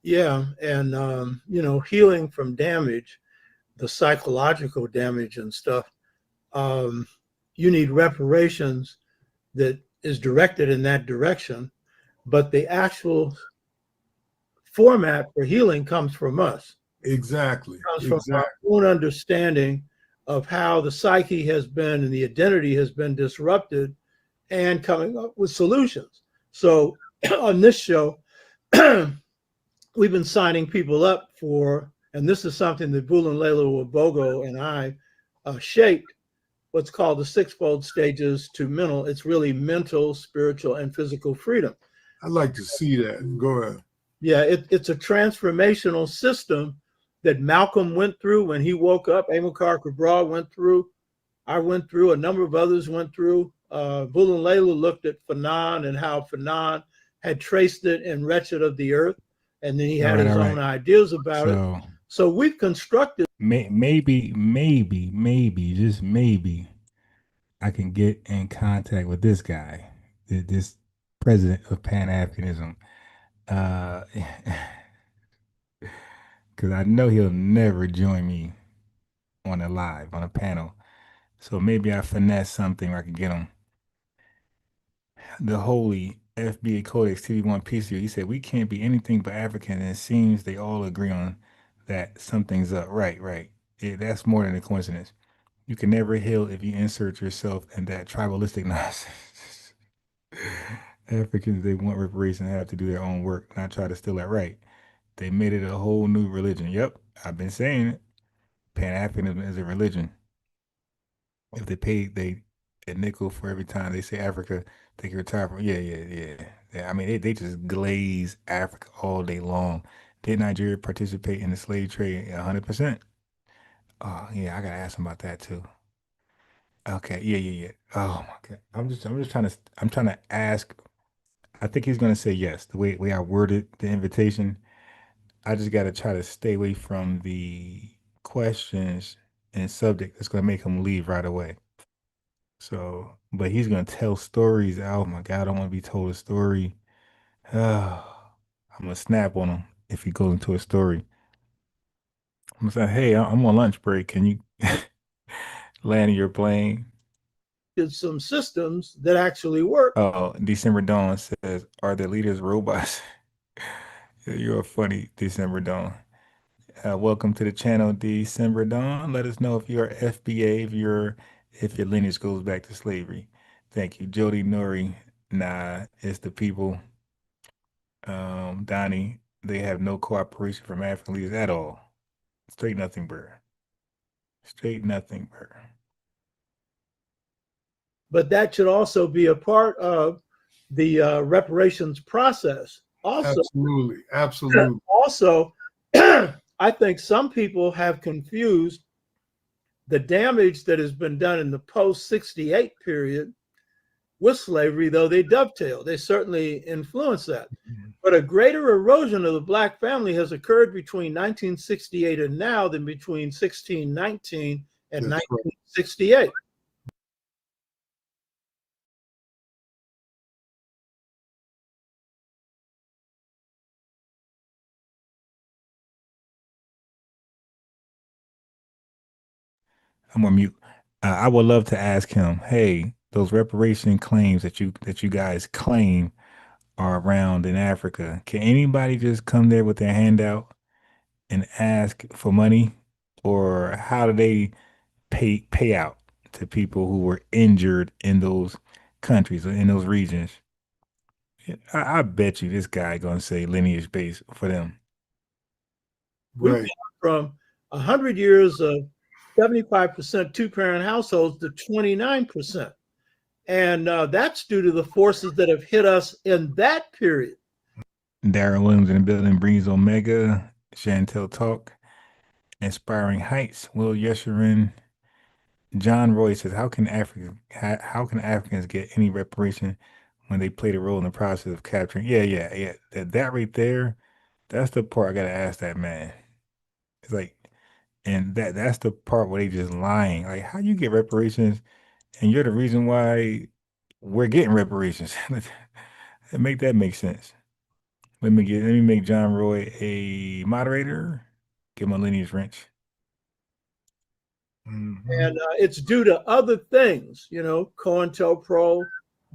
Yeah, and healing from damage, the psychological damage and stuff, you need reparations that is directed in that direction, but the actual format for healing comes from us. Exactly. It comes from our own understanding of how the psyche has been and the identity has been disrupted, and coming up with solutions. So on this show, we've been signing people up for, and this is something that Bulanlela Wabogo and I shaped, what's called the sixfold stages to mental. It's really mental, spiritual, and physical freedom. I'd like to see that. Go ahead. Yeah, it's a transformational system that Malcolm went through when he woke up. Amilcar Cabral went through. I went through. A number of others went through. Bulanlela looked at Fanon and how Fanon had traced it in Wretched of the Earth, and then he had his own ideas about it. So we've constructed. Maybe, just maybe, I can get in contact with this guy, this president of Pan-Africanism. Because I know he'll never join me on a panel. So maybe I finesse something where I can get him. The holy FBA Codex TV1 PC, he said, we can't be anything but African, and it seems they all agree on that something's up. Right. Yeah, that's more than a coincidence. You can never heal if you insert yourself in that tribalistic nonsense. Africans, they want reparations, have to do their own work, not try to steal that right. They made it a whole new religion. Yep, I've been saying it. Pan-Africanism is a religion. If they paid a nickel for every time they say Africa, they can retire from. Yeah. I mean, they just glaze Africa all day long. Did Nigeria participate in the slave trade? 100%. Oh yeah, I gotta ask him about that too. Okay, yeah. Oh my God, I'm trying to ask. I think he's gonna say yes. The way I worded the invitation, I just gotta try to stay away from the questions and subject that's gonna make him leave right away. So, but he's gonna tell stories. Oh my God, I don't want to be told a story. I'm gonna snap on him if he goes into a story. I'm gonna say, hey, I'm on lunch break. Can you land your plane? Some systems that actually work. Oh, December Dawn says, are the leaders robots? You're a funny December Dawn. Welcome to the channel, December Dawn. Let us know if you're FBA, if your lineage goes back to slavery. Thank you, Jody Nori. Nah, it's the people. Donnie, they have no cooperation from African leaders at all. Straight nothing, bro. Straight nothing, bro. But that should also be a part of the reparations process. Also, absolutely. Also, I think some people have confused the damage that has been done in the post-68 period with slavery, though they dovetail. They certainly influence that. Mm-hmm. But a greater erosion of the Black family has occurred between 1968 and now than between 1619 and 1968. I'm on mute. I would love to ask him, hey, those reparation claims that you guys claim are around in Africa, can anybody just come there with their hand out and ask for money? Or how do they pay out to people who were injured in those countries or in those regions? I bet you this guy gonna say lineage based for them. Right. We've gone from 100 years of 75% two-parent households to 29%. And that's due to the forces that have hit us in that period. Darren Williams in the building, Breeze Omega, Chantel Talk, Inspiring Heights, Will Yesherin, John Roy says, how can Africans get any reparation when they played a role in the process of capturing? Yeah. That right there, that's the part I gotta ask that man. It's like, and that's the part where they just lying. Like, how you get reparations, and you're the reason why we're getting reparations. Make that make sense. Let me make John Roy a moderator. Give him a lineage wrench. Mhm. And it's due to other things, you know, COINTELPRO,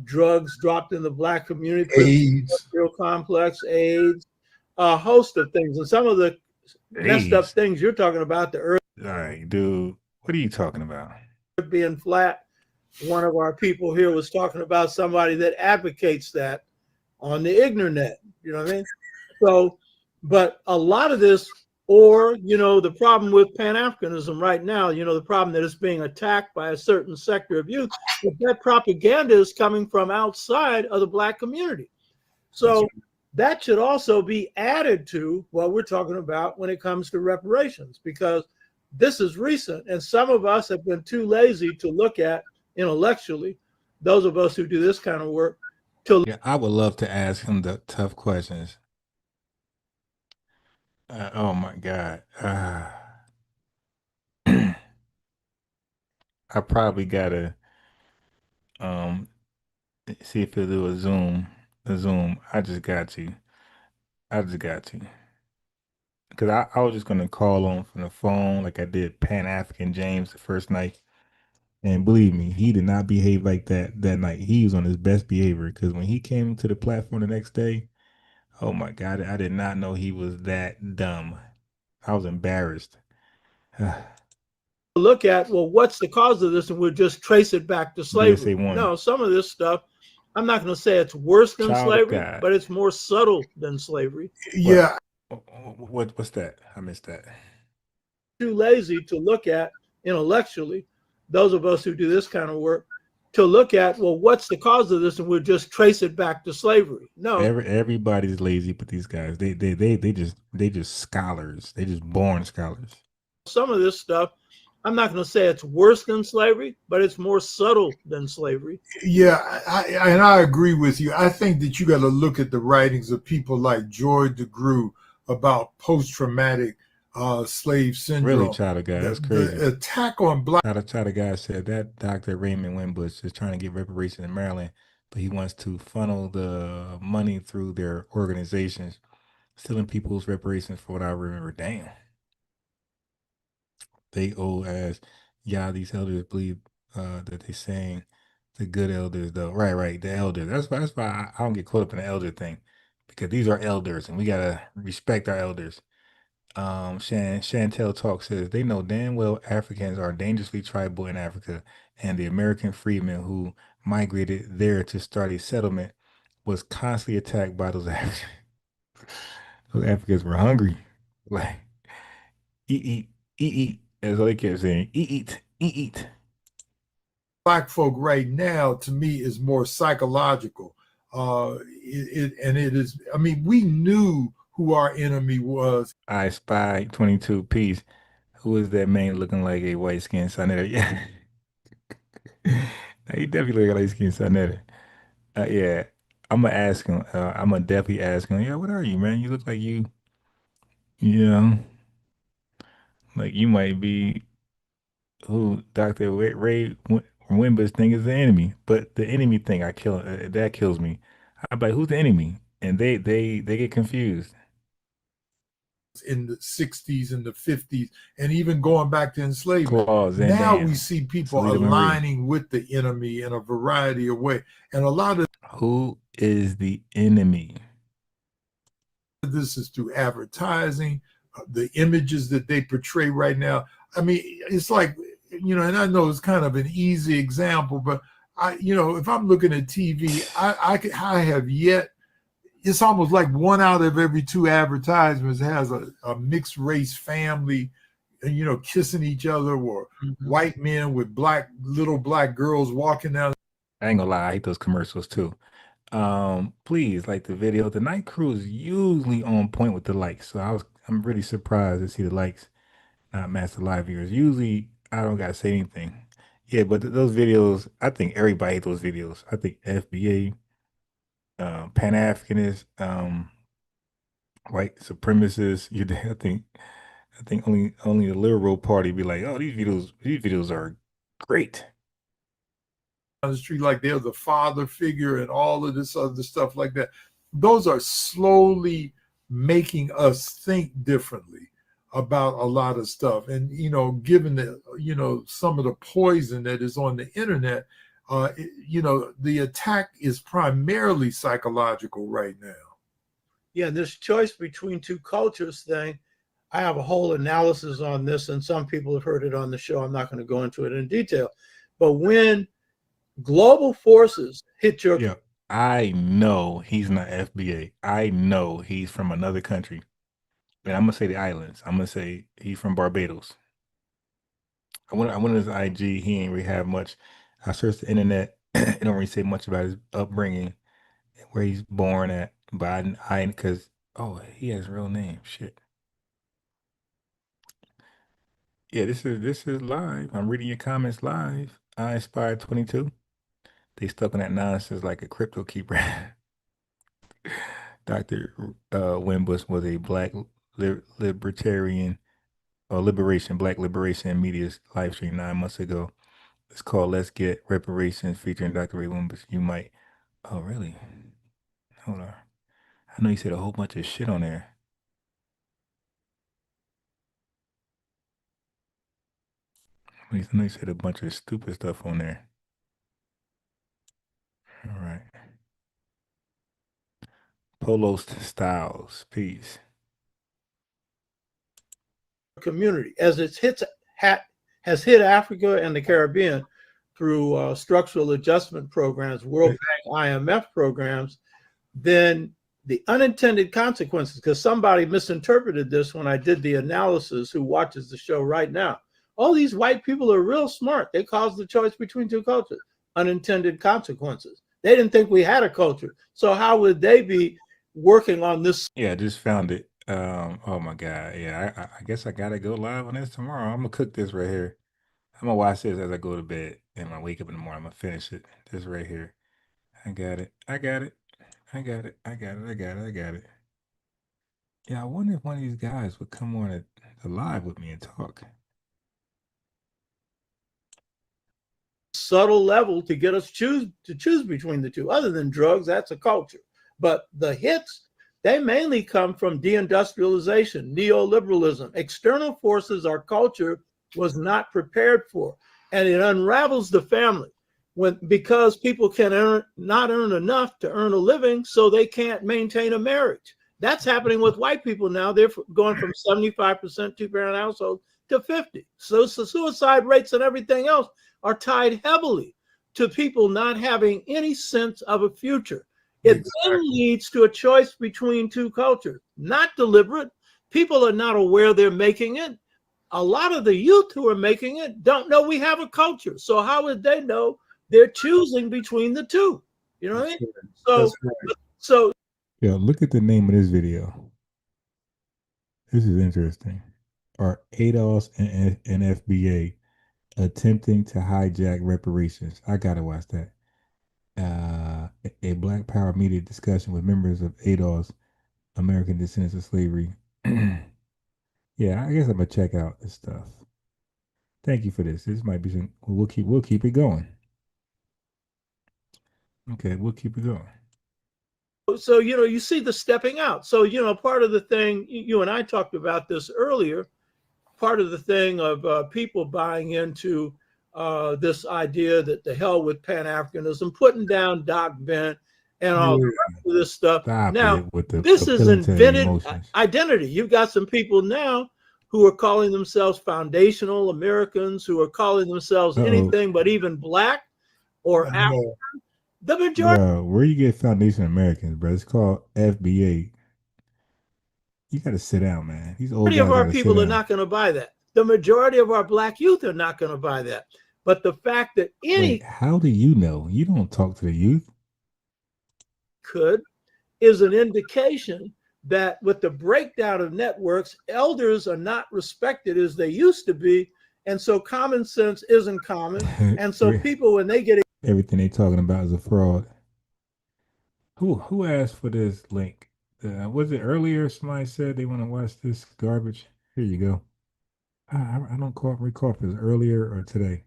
drugs dropped in the black community, prison AIDS. industrial complex, AIDS, a host of things. And some of the messed up AIDS. things you're talking about, the earth All right, dude. What are you talking about? being flat. One of our people here was talking about somebody that advocates that on the ignorant. You know what I mean? So, but a lot of this, or, you know, the problem with Pan-Africanism right now, you know, the problem that it's being attacked by a certain sector of youth, that propaganda is coming from outside of the black community. So that should also be added to what we're talking about when it comes to reparations, because this is recent and some of us have been too lazy to look at intellectually, those of us who do this kind of work, to Yeah, I would love to ask him the tough questions. Oh my God. I probably gotta um see if he'll do a Zoom. A Zoom. I just got to. I just got to. Because I was just gonna call on from the phone like I did Pan African James the first night. And believe me, he did not behave like that night. He was on his best behavior because when he came to the platform the next day, oh my God, I did not know he was that dumb. I was embarrassed. look at, well, what's the cause of this? And we'll just trace it back to BSA slavery. one, No, some of this stuff, I'm not going to say it's worse than child of slavery, God. but it's more subtle than slavery. What? Yeah, What's that? I missed that. Too lazy to look at intellectually, those of us who do this kind of work, to look at, well, what's the cause of this? And we'll just trace it back to slavery. No, Everybody's lazy, but these guys, they just scholars. They just born scholars. some of this stuff, I'm not going to say it's worse than slavery, but it's more subtle than slavery. yeah, and I agree with you. I think that you got to look at the writings of people like George DeGruy about post-traumatic slave Really, syndrome. child of God, that's The crazy. attack on black Child of God said that Dr. Raymond Wimbush is trying to get reparations in Maryland, but he wants to funnel the money through their organizations, stealing people's reparations for what I remember. Damn. They owe as yeah, these elders believe that they saying the good elders though. Right, the elders. That's why I don't get caught up in the elder thing. Because these are elders and we gotta respect our elders. Chantel Talk says they know damn well Africans are dangerously tribal in Africa, and the American freedmen who migrated there to start a settlement was constantly attacked by those Africans. Those Africans were hungry. Like eat, eat. That's all they kept saying. Eat. folk right now, to me, is more psychological. And it is. I mean, we knew who our enemy was. I spy 22 piece. Who is that man looking like a white skinned sonetta? Yeah. He definitely look like a light skinned sonetta. Yeah. I'm gonna ask him. I'm gonna definitely ask him. Yeah, what are you, man? You look like you know, like you might be who Dr. Ray Wimbush think is the enemy. But the enemy thing, that kills me. I'm like, who's the enemy? And they get confused. In the 60s and the 50s, and even going back to enslavement. Claude Van Now we Damme, see people Salita Marie. aligning with the enemy in a variety of ways. And a lot of Who is the enemy? this is through advertising, the images that they portray right now. I mean, it's like, and I know it's kind of an easy example, but if I'm looking at TV, I have yet, it's almost like one out of every two advertisements has a mixed race family, kissing each other, or white men with little black girls walking down. I ain't gonna lie, I hate those commercials too. Please like the video. The night crew is usually on point with the likes, so I'm really surprised to see the likes not match the live viewers. Usually I don't gotta say anything. Yeah, but those videos, I think everybody hates those videos. I think FBA, Pan-Africanist, white supremacists. I think only the liberal party be like, oh, these videos are great. On the street like they're the father figure and all of this other stuff like that. Those are slowly making us think differently about a lot of stuff. And, you know, given the, you know, some of the poison that is on the internet, you know, the attack is primarily psychological right now. Yeah, this choice between two cultures thing, I have a whole analysis on this, and some people have heard it on the show. I'm not going to go into it in detail. But when global forces hit your... Yeah, I know he's not FBA. I know he's from another country. And I'm gonna say the islands. I'm gonna say he's from Barbados. I went on his IG. He ain't really have much. I searched the internet. It don't really say much about his upbringing, where he's born at. But because he has a real name. Shit. Yeah, this is live. I'm reading your comments live. I Inspired 22. They stuck on that nonsense like a crypto keeper. Dr. Wimbush was a black libertarian or black liberation media live stream 9 months ago. It's called Let's Get Reparations featuring Dr. Ray Wimbush. You might, oh, really? Hold on. I know you said a whole bunch of shit on there. I know you said a bunch of stupid stuff on there. All right. Polo Styles. Peace. community as it has hit Africa and the Caribbean through structural adjustment programs, World Bank, IMF programs, then the unintended consequences, because somebody misinterpreted this when I did the analysis, who watches the show right now. All these white people are real smart. They caused the choice between two cultures. Unintended consequences. They didn't think we had a culture. So how would they be working on this? Yeah, I just found it. Oh my God. Yeah, I guess I gotta go live on this tomorrow. I'm gonna cook this right here. I'm gonna watch this as I go to bed. And when I wake up in the morning, I'm gonna finish it. This right here. I got it. I got it. I got it. I got it. I got it. I got it. Yeah, I wonder if one of these guys would come on the live with me and talk. Subtle level to get us choose between the two. Other than drugs, that's a culture. But the hits, they mainly come from deindustrialization, neoliberalism, external forces our culture was not prepared for. And it unravels the family because people can not earn enough to earn a living, so they can't maintain a marriage. That's happening with white people now. They're going from 75% two-parent household to 50. So suicide rates and everything else are tied heavily to people not having any sense of a future. It then leads to a choice between two cultures, not deliberate. People are not aware they're making it. A lot of the youth who are making it don't know we have a culture. So how would they know they're choosing between the two? You know what I mean? So yeah, look at the name of this video. This is interesting. Are ADOS and FBA attempting to hijack reparations? I gotta watch that. A Black Power media discussion with members of ADOS, American Descendants of Slavery. Yeah, I guess I'm gonna check out this stuff. Thank you for this. This might be some. We'll keep it going. Okay, we'll keep it going. So, you know, you see the stepping out. So, you know, part of the thing, you and I talked about this earlier, part of the thing of people buying into this idea that the hell with Pan-Africanism, putting down Doc Bent and all the rest of this stuff. Now, this is invented identity. You've got some people now who are calling themselves foundational Americans, who are calling themselves anything but even Black or African. The majority. Bro, where you get Foundation Americans, bro? It's called FBA. You got to sit down, man. These old guys of our people are not going to buy that. The majority of our Black youth are not going to buy that. But the fact that how do you know? You don't talk to the youth. Is an indication that with the breakdown of networks, elders are not respected as they used to be, And so common sense isn't common. And so people, when they get everything they talking about is a fraud. Who asked for this link? Was it earlier? Somebody said they want to watch this garbage. Here you go. I don't recall if it was earlier or today.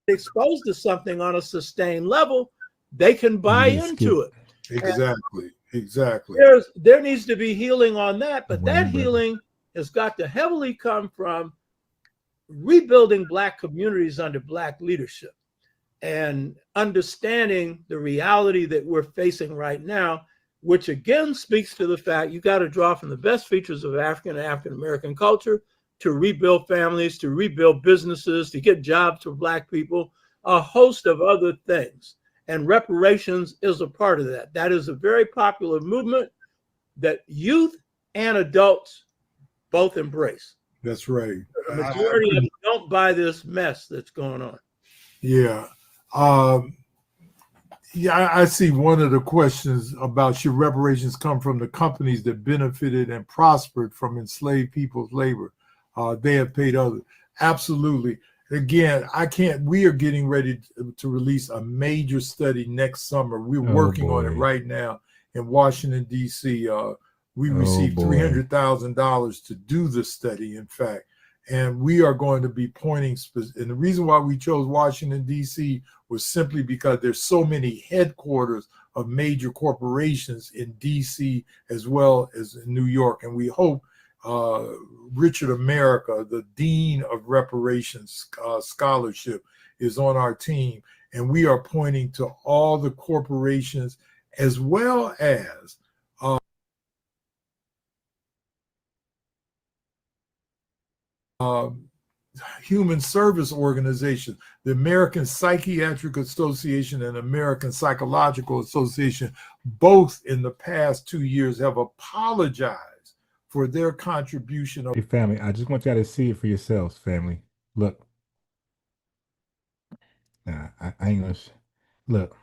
exposed to something on a sustained level, they can buy into it. Exactly. Exactly. There needs to be healing on that, but that healing has got to heavily come from rebuilding Black communities under Black leadership and understanding the reality that we're facing right now, which again speaks to the fact you got to draw from the best features of African and African-American culture to rebuild families, to rebuild businesses, to get jobs for Black people, a host of other things. And reparations is a part of that. That is a very popular movement that youth and adults both embrace. That's right. The majority of them don't buy this mess that's going on. Yeah. I see one of the questions about should reparations come from the companies that benefited and prospered from enslaved people's labor. They have paid others. Absolutely. Again, we are getting ready to release a major study next summer. We're working on it right now in Washington, D.C. We received $300,000 to do the study, in fact. And we are going to be pointing, and the reason why we chose Washington, D.C. was simply because there's so many headquarters of major corporations in D.C. as well as in New York. And we hope Richard America, the Dean of Reparations Scholarship, is on our team. And we are pointing to all the corporations as well as human service organizations, the American Psychiatric Association and American Psychological Association, both in the past 2 years have apologized for their contribution. Hey, family, I just want y'all to see it for yourselves, family. Look. Nah, I ain't gonna. Look.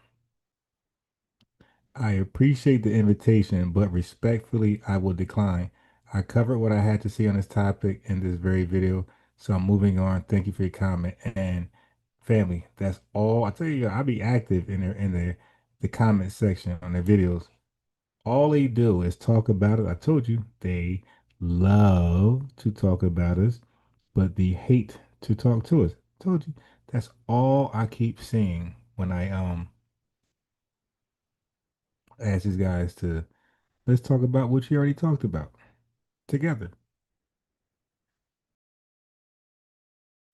I appreciate the invitation, but respectfully, I will decline. I covered what I had to say on this topic in this very video, so I'm moving on. Thank you for your comment. And family, that's all. I tell you, I'll be active in the comment section on their videos. All they do is talk about it. I told you they love to talk about us, but they hate to talk to us. I told you that's all I keep seeing when I ask these guys to let's talk about what you already talked about together.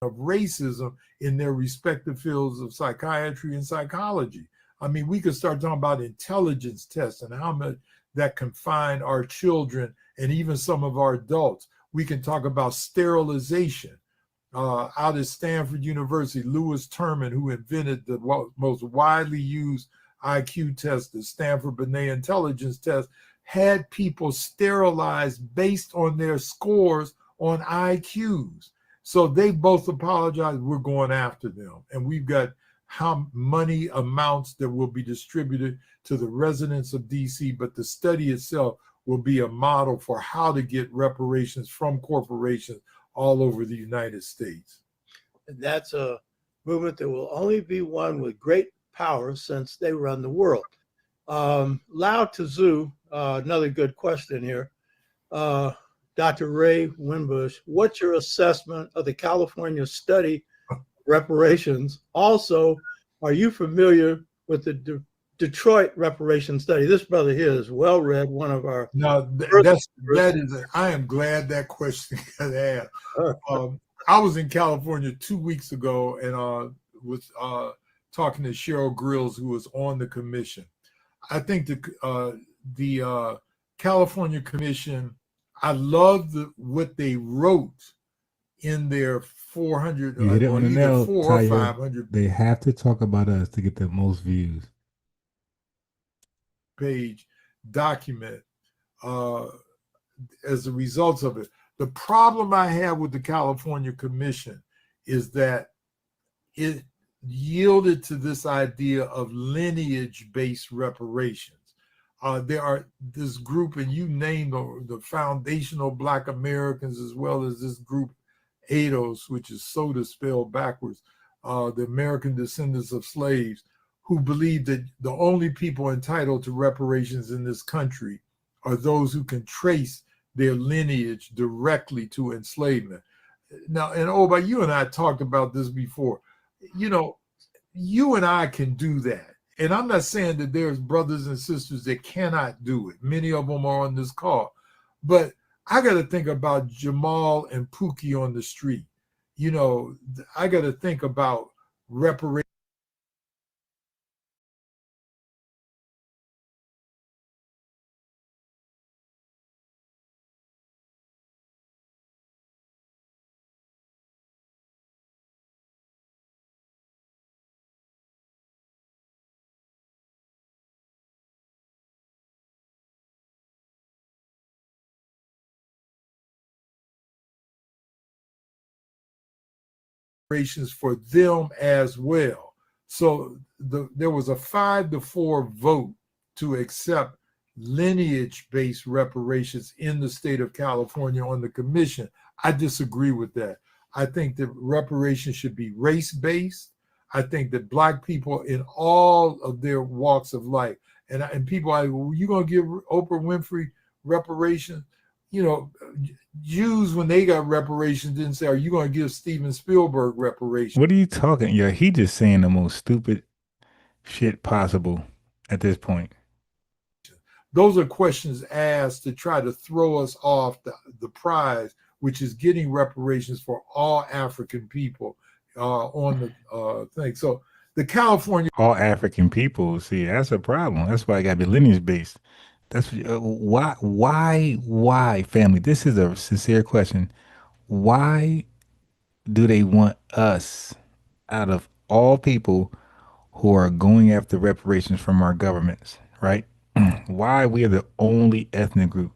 Of racism in their respective fields of psychiatry and psychology. I mean, we could start talking about intelligence tests and how much that confine our children and even some of our adults. We can talk about sterilization. Out at Stanford University, Lewis Terman, who invented the most widely used IQ test, the Stanford Binet Intelligence Test, had people sterilized based on their scores on IQs. So they both apologized. We're going after them. And we've got how money amounts that will be distributed to the residents of DC, but the study itself will be a model for how to get reparations from corporations all over the United States. And that's a movement that will only be won with great power since they run the world. Lao Tzu, another good question here. Dr. Ray Winbush, what's your assessment of the California study reparations? Also, are you familiar with the Detroit reparation study? This brother here is well read. One of our I am glad that question got asked. I was in California 2 weeks ago and was talking to Cheryl Grills, who was on the commission. I think the California Commission, I love what they wrote in their 400 you hit it on the nail, 400 or 500. They have to talk about us to get the most views. Page document as a result of it. The problem I have with the California Commission is that it yielded to this idea of lineage-based reparations. There are this group, and you name the foundational Black Americans, as well as this group, ADOS, which is soda spelled backwards, the American descendants of slaves, who believe that the only people entitled to reparations in this country are those who can trace their lineage directly to enslavement. Now, and Oba, you and I talked about this before. You know, you and I can do that. And I'm not saying that there's brothers and sisters that cannot do it. Many of them are on this call. But I got to think about Jamal and Pookie on the street. You know, I got to think about reparations. For them as well. So there was a 5-4 vote to accept lineage-based reparations in the state of California on the commission. I disagree with that. I think that reparations should be race-based. I think that Black people in all of their walks of life, and people are like, well, you gonna give Oprah Winfrey reparations? You know, Jews, when they got reparations, didn't say, are you going to give Steven Spielberg reparations? What are you talking? Yeah, he just saying the most stupid shit possible at this point. Those are questions asked to try to throw us off the prize, which is getting reparations for all African people on the thing. So the California... All African people, see, that's a problem. That's why I got to be lineage-based. That's why, family? This is a sincere question. Why do they want us, out of all people who are going after reparations from our governments, right? Why we are the only ethnic group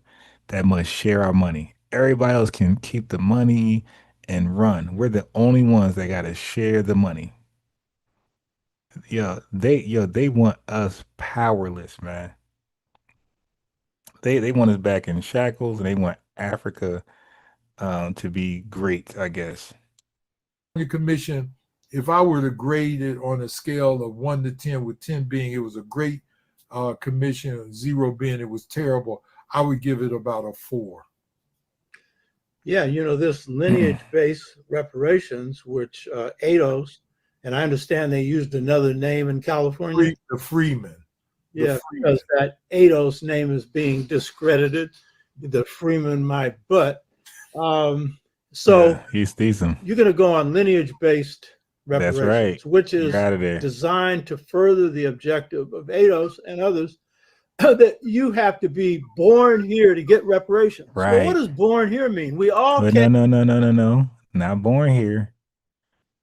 that must share our money? Everybody else can keep the money and run. We're the only ones that got to share the money. They want us powerless, man. They want us back in shackles, and they want Africa to be great, I guess. Commission, if I were to grade it on a scale of 1 to 10, with 10 being it was a great commission, and 0 being it was terrible, I would give it about a 4. Yeah, you know, this lineage-based reparations, which ADOS, and I understand they used another name in California. The Freeman. Yeah, because that ADOS name is being discredited. The Freeman, my butt. So yeah, he's decent. You're going to go on lineage-based reparations, that's right, which is designed to further the objective of ADOS and others, that you have to be born here to get reparations. Right. So what does born here mean? We all no. Not born here.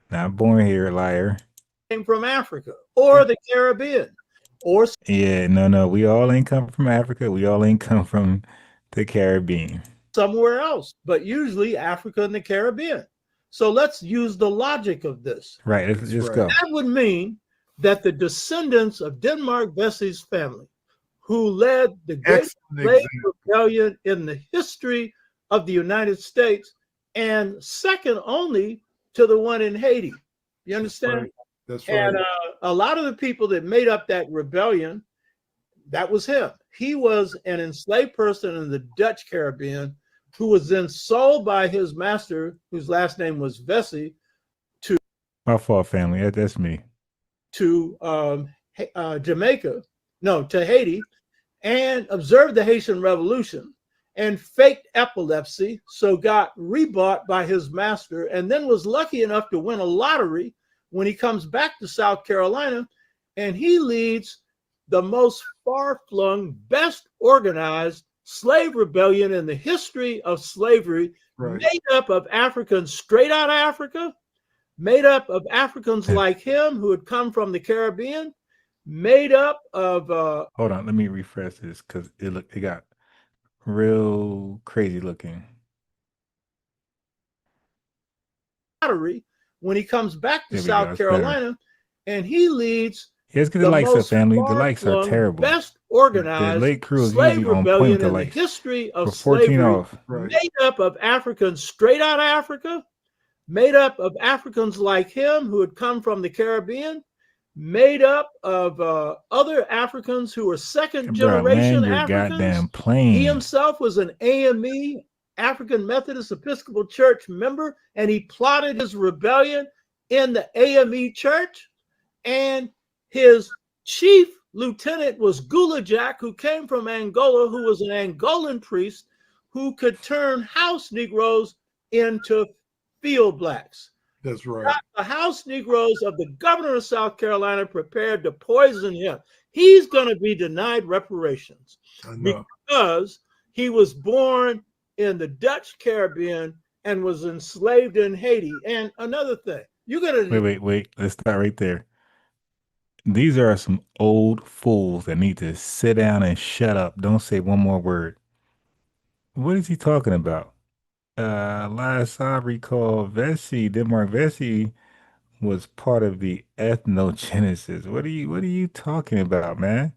Not born here, liar. Came from Africa or the Caribbean. Or no, we all ain't come from Africa. We all ain't come from the Caribbean. Somewhere else, but usually Africa and the Caribbean. So let's use the logic of this. Right, let's just go. That would mean that the descendants of Denmark Vesey's family, who led the great slave rebellion in the history of the United States, and second only to the one in Haiti. You understand? That's right. And a lot of the people that made up that rebellion, that was him. He was an enslaved person in the Dutch Caribbean who was then sold by his master, whose last name was Vesey, to... My fault, family. That's me. To Jamaica, no, to Haiti, and observed the Haitian Revolution and faked epilepsy, so got rebought by his master, and then was lucky enough to win a lottery when he comes back to South Carolina, and he leads the most far-flung, best organized slave rebellion in the history of slavery, made up of Africans straight out of Africa, made up of Africans like him who had come from the Caribbean, made up of... Hold on, let me refresh this because it got real crazy looking. When he comes back to South Carolina, and he leads the likes of family. The likes are terrible. Best The organized late crew is slave usually on point with rebellion the in the likes history of for 14 slavery, off. Right. made up of Africans straight out of Africa, made up of Africans like him who had come from the Caribbean, made up of other Africans who were second Bro, land generation your Africans. goddamn He plane. himself was an AME, African Methodist Episcopal Church member, and he plotted his rebellion in the AME church. And his chief lieutenant was Gula Jack, who came from Angola, who was an Angolan priest who could turn house Negroes into field blacks. That's right. The house Negroes of the governor of South Carolina prepared to poison him. He's going to be denied reparations because he was born in the Dutch Caribbean and was enslaved in Haiti. And another thing, you're going to wait. Let's start right there. These are some old fools that need to sit down and shut up. Don't say one more word. What is he talking about? Last I recall, Denmark Vesey was part of the ethnogenesis. What are you talking about, man?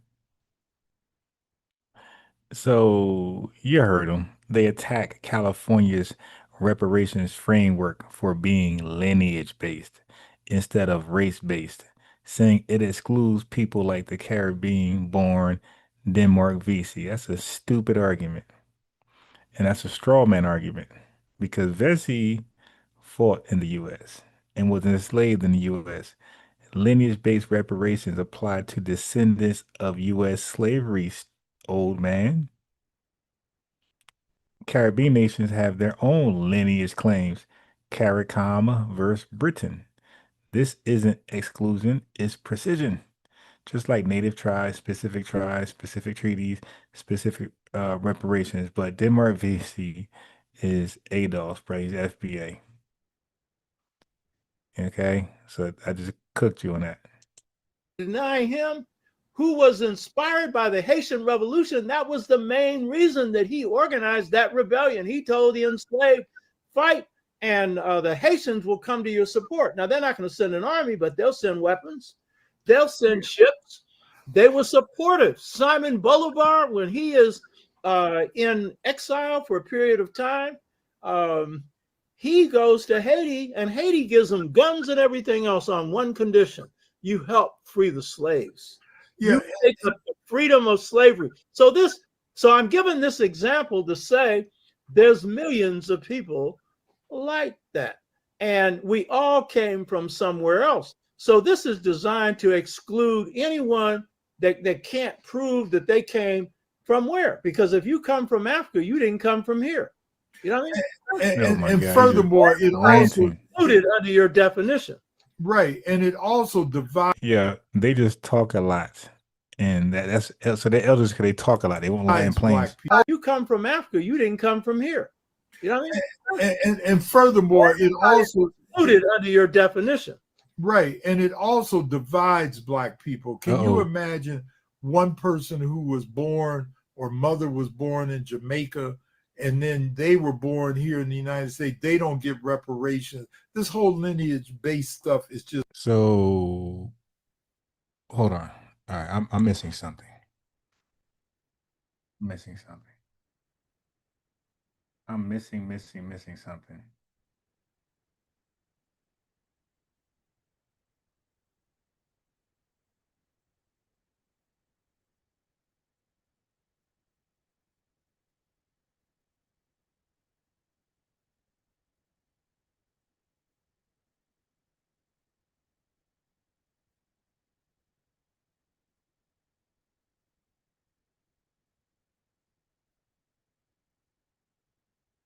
So you heard them. They attack California's reparations framework for being lineage based instead of race based, saying it excludes people like the Caribbean born Denmark Vesey. That's a stupid argument. And that's a straw man argument because Vesey fought in the U.S. and was enslaved in the U.S. Lineage-based reparations apply to descendants of U.S. slavery, old man. Caribbean nations have their own lineage claims. CARICOM versus Britain. This isn't exclusion, it's precision. Just like native tribes, specific treaties, specific reparations. But Denmark VC is ADOS, bro. He's FBA. Okay, so I just cooked you on that. deny him, who was inspired by the Haitian Revolution. That was the main reason that he organized that rebellion. He told the enslaved, fight, and the Haitians will come to your support. Now, they're not going to send an army, but they'll send weapons. They'll send ships. They were supportive. Simon Bolivar, when he is in exile for a period of time, he goes to Haiti, and Haiti gives him guns and everything else on one condition: you help free the slaves. Yeah. You take up the freedom of slavery. So I'm giving this example to say there's millions of people like that, and we all came from somewhere else. So this is designed to exclude anyone that can't prove that they came from where. Because if you come from Africa, you didn't come from here. You know what I mean? And furthermore, it also included under your definition. Right, and it also divides. Yeah, they just talk a lot, and that's so the elders, because they talk a lot. They won't lie in planes. You come from Africa, you didn't come from here. You know what I mean? And furthermore, it also included under your definition. Right, and it also divides Black people. Can you imagine one person who was born or mother was born in Jamaica, and then they were born here in the United States? They don't get reparations. This whole lineage-based stuff is just. So, hold on. All right, I'm missing something. I'm missing something. I'm missing something.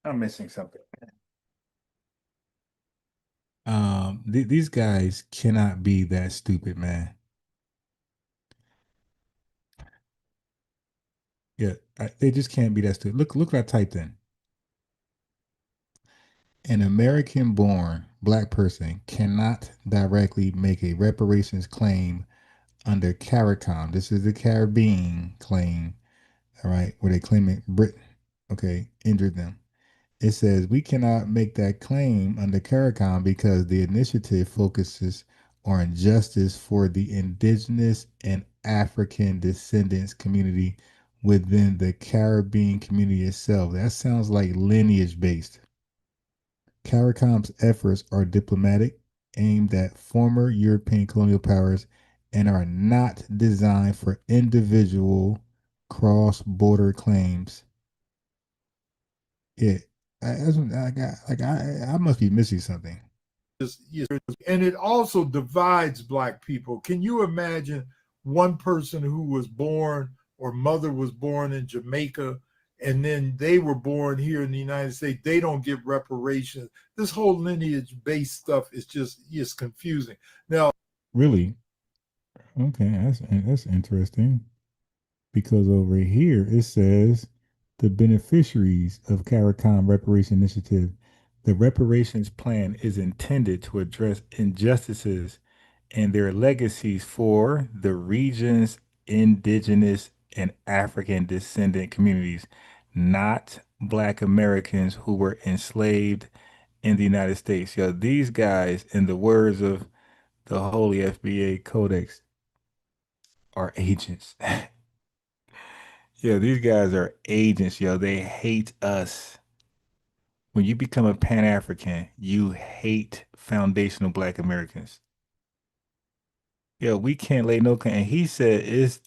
I'm missing something. These guys cannot be that stupid, man. Yeah, they just can't be that stupid. Look what I typed in. An American-born Black person cannot directly make a reparations claim under CARICOM. This is the Caribbean claim, all right, where they claim it Britain, okay, injured them. It says we cannot make that claim under CARICOM because the initiative focuses on justice for the indigenous and African descendants community within the Caribbean community itself. That sounds like lineage based. CARICOM's efforts are diplomatic, aimed at former European colonial powers, and are not designed for individual cross border claims. Yeah, I must be missing something. And it also divides black people. Can you imagine one person who was born or mother was born in Jamaica and then they were born here in the United States? They don't get reparations. This whole lineage based stuff is just confusing. Now, Really? Okay, that's interesting. Because over here it says the beneficiaries of CARICOM Reparation Initiative. The reparations plan is intended to address injustices and their legacies for the region's indigenous and African descendant communities, not Black Americans who were enslaved in the United States. Yo, these guys, in the words of the Holy FBA Codex, are agents. Yo, these guys are agents, yo. They hate us. When you become a Pan African, you hate foundational Black Americans. Yo, we can't lay no and he said it's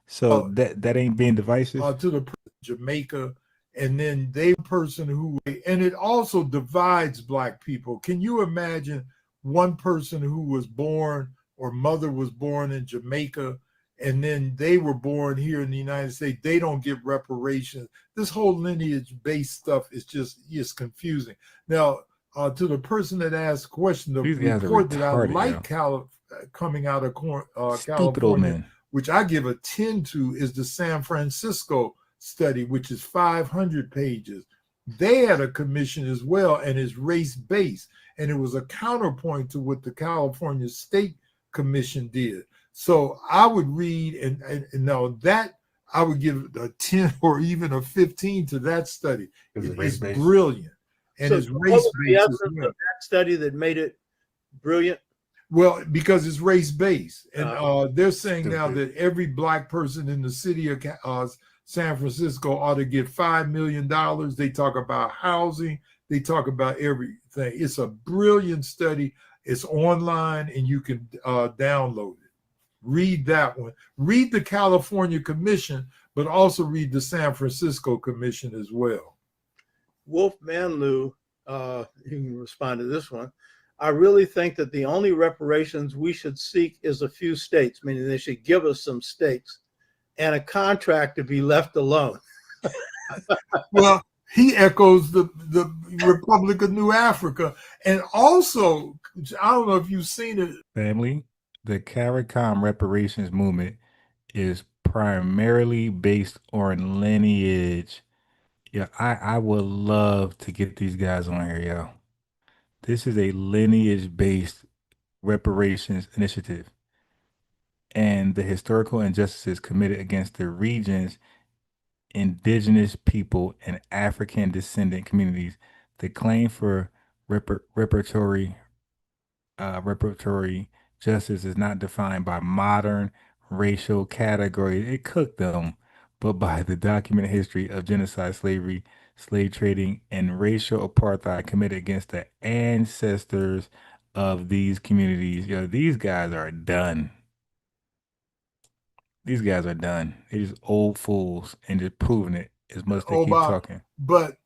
so that ain't being divisive. to the Jamaica, and then they person who, and it also divides black people. Can you imagine one person who was born or mother was born in Jamaica and then they were born here in the United States? They don't get reparations. This whole lineage based stuff is just confusing. Now, to the person that asked the question, the report that I like coming out of California, which I give a 10 to, is the San Francisco study, which is 500 pages. They had a commission as well, and it's race-based, and it was a counterpoint to what the California State Commission did. So I would read, and now that I would give a 10 or even a 15 to that study. It's brilliant. And so it's race-based. The essence of that study that made it brilliant? Well, because it's race-based. And they're saying now that every black person in the city of San Francisco ought to get $5 million. They talk about housing. They talk about everything. It's a brilliant study. It's online, and you can download it. Read that one. Read the California Commission, but also read the San Francisco Commission as well. Wolf Manlou, you can respond to this one. I really think that the only reparations we should seek is a few states, meaning they should give us some states and a contract to be left alone. Well, he echoes the Republic of New Africa. And also, I don't know if you've seen it. Family, the CARICOM reparations movement is primarily based on lineage. Yeah, I would love to get these guys on here, yo. This is a lineage-based reparations initiative, and the historical injustices committed against the region's indigenous people and African descendant communities. The claim for reparatory justice is not defined by modern racial categories. It cooked them, but by the documented history of genocide, slavery, slave trading, and racial apartheid committed against the ancestors of these communities. Yo, these guys are done. These guys are done. They're just old fools and just proving it as much as they keep talking. But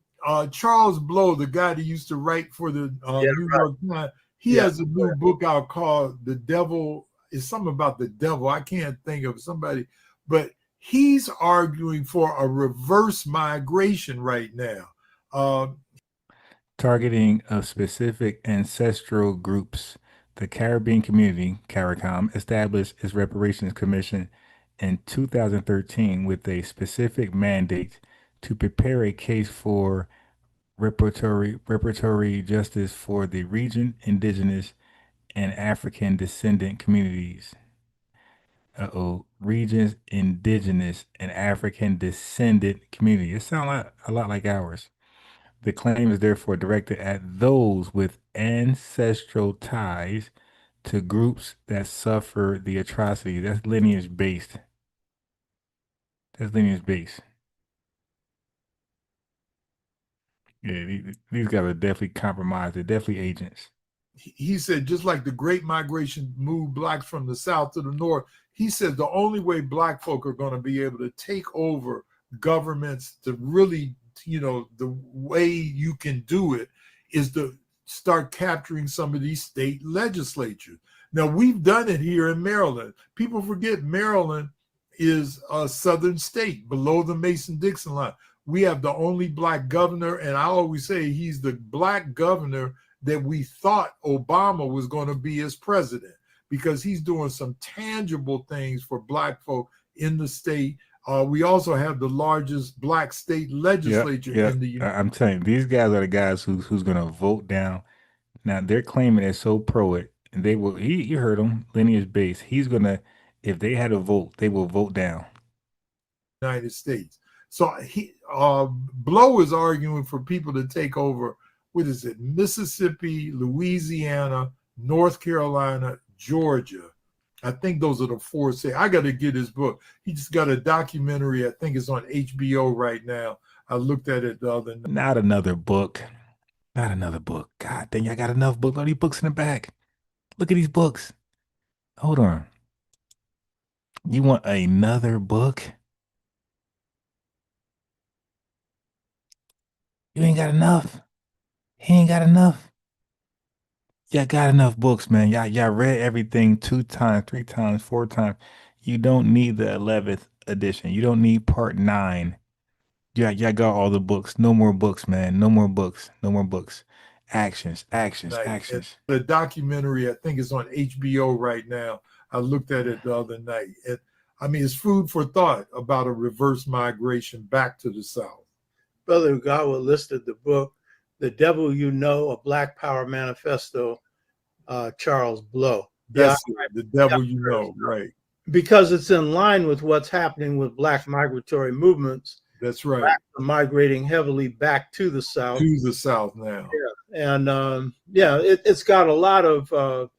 Charles Blow, the guy that used to write for the New York Times, he has a new book out called The Devil. It's something about the devil. I can't think of somebody, but he's arguing for a reverse migration right now. Targeting of specific ancestral groups. The Caribbean Community, CARICOM, established its Reparations Commission in 2013 with a specific mandate to prepare a case for reparatory justice for the region, indigenous, and African descendant communities. Regions, indigenous, and African descendant community. It sounds a lot like ours. The claim is therefore directed at those with ancestral ties to groups that suffer the atrocity. That's lineage based. That's lineage based. Yeah, these guys are definitely compromised. They're definitely agents. He said, just like the Great Migration moved blacks from the South to the North, he said the only way black folk are going to be able to take over governments to really, the way you can do it is to start capturing some of these state legislatures. Now, we've done it here in Maryland. People forget Maryland is a southern state below the Mason-Dixon line. We have the only black governor, and I always say he's the black governor that we thought Obama was going to be as president, because he's doing some tangible things for black folk in the state. We also have the largest black state legislature in the United States. I'm telling you, these guys are the guys who's going to vote down. Now they're claiming they're so pro it, and they will. You heard him, lineage based. He's gonna, if they had a vote, they will vote down. United States. So Blow is arguing for people to take over, what is it, Mississippi, Louisiana, North Carolina, Georgia. I think those are the four states. I got to get his book. He just got a documentary. I think it's on HBO right now. I looked at it the other night. Not another book. Not another book. God dang, I got enough books. All these books in the back. Look at these books. Hold on. You want another book? You ain't got enough. He ain't got enough. Y'all got enough books, man. Y'all read everything 2 times, 3 times, 4 times. You don't need the 11th edition. You don't need part 9. Y'all got all the books. No more books, man. No more books. No more books. Actions, actions, actions. The documentary, I think, is on HBO right now. I looked at it the other night. It's food for thought about a reverse migration back to the South. Brother Ugawa listed the book, The Devil You Know, A Black Power Manifesto, Charles Blow. That's The Devil You Know, right. Because it's in line with what's happening with black migratory movements. That's right. Migrating heavily back to the South. To the South now. Yeah. And it's got a lot of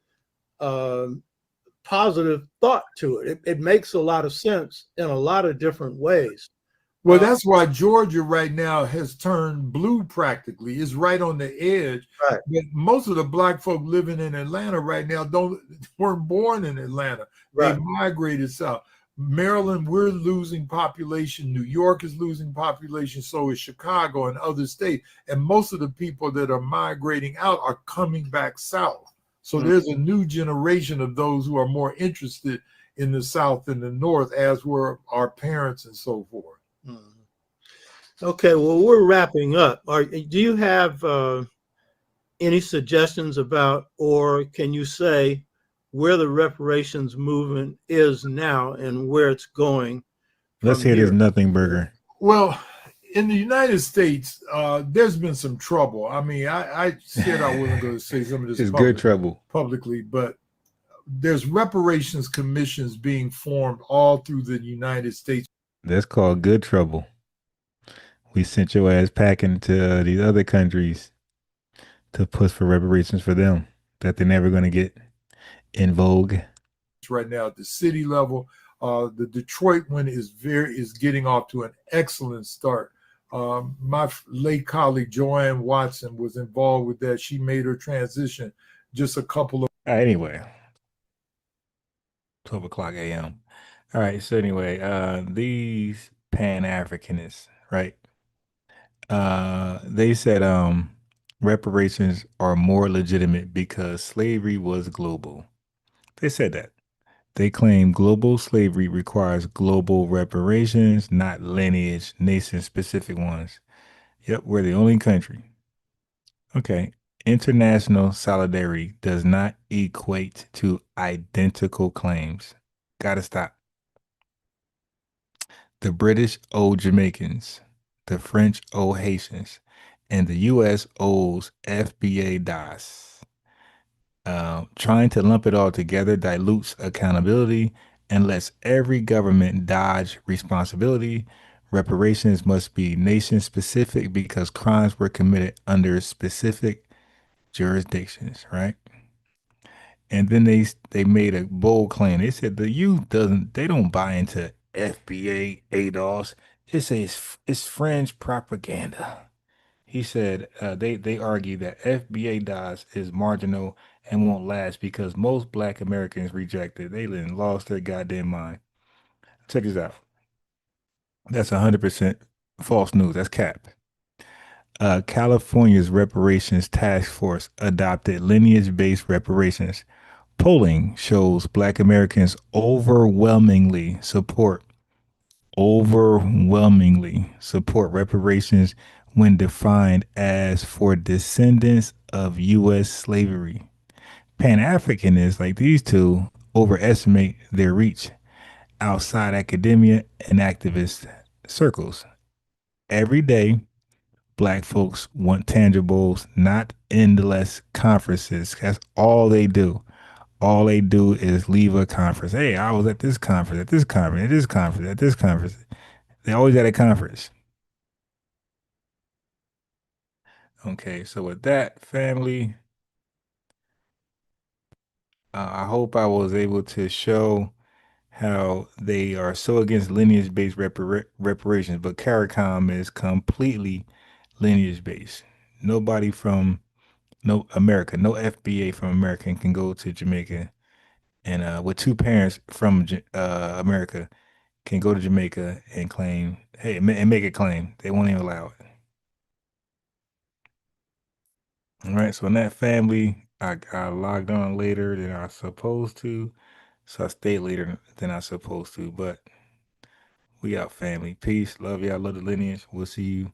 positive thought to it. It makes a lot of sense in a lot of different ways. Well, that's why Georgia right now has turned blue practically. It's right on the edge. Right. But most of the black folk living in Atlanta right now weren't born in Atlanta. Right. They migrated south. Maryland, we're losing population. New York is losing population. So is Chicago and other states. And most of the people that are migrating out are coming back south. So there's a new generation of those who are more interested in the South and the North, as were our parents and so forth. Okay, well, we're wrapping up. Do you have any suggestions about, or can you say where the reparations movement is now and where it's going? Let's hear this nothing burger. Well, in the United States, there's been some trouble. I said I wasn't going to say some of this. It's good trouble publicly, but there's reparations commissions being formed all through the United States. That's called good trouble. We sent your ass packing to these other countries to push for reparations for them that they're never going to get in vogue. Right now at the city level, the Detroit one is getting off to an excellent start. My late colleague Joanne Watson was involved with that. She made her transition just a couple of. Anyway, 12 o'clock a.m. All right. So anyway, these Pan-Africanists, right? They said reparations are more legitimate because slavery was global. They said that. They claim global slavery requires global reparations, not lineage, nation-specific ones. Yep, we're the only country. Okay. International solidarity does not equate to identical claims. Gotta stop. The British owe Jamaicans, the French owe Haitians, and the U.S. owes FBA DOS. Trying to lump it all together dilutes accountability and lets every government dodge responsibility. Reparations must be nation-specific because crimes were committed under specific jurisdictions, right? And then they made a bold claim. They said the youth doesn't they don't buy into FBA ADOS. It's fringe propaganda. He said they argue that FBA DOS is marginal and won't last because most Black Americans reject it. They then lost their goddamn mind. Check this out. That's 100% false news. That's cap. California's reparations task force adopted lineage-based reparations. Polling shows Black Americans overwhelmingly support reparations when defined as for descendants of U.S. slavery. Pan-Africanists like these two overestimate their reach outside academia and activist circles. Every day, Black folks want tangibles, not endless conferences. That's all they do. All they do is leave a conference. Hey, I was at this conference, at this conference, at this conference, at this conference. They always at a conference. Okay, so with that, family, I hope I was able to show how they are so against lineage-based reparations, but CARICOM is completely lineage-based. Nobody from no America, no FBA from America can go to Jamaica, and with two parents from America can go to Jamaica and claim, hey, and make a claim. They won't even allow it. All right, so in that family, I logged on later than I was supposed to, so I stayed later than I was supposed to. But we out, family. Peace, love y'all, love the lineage. We'll see you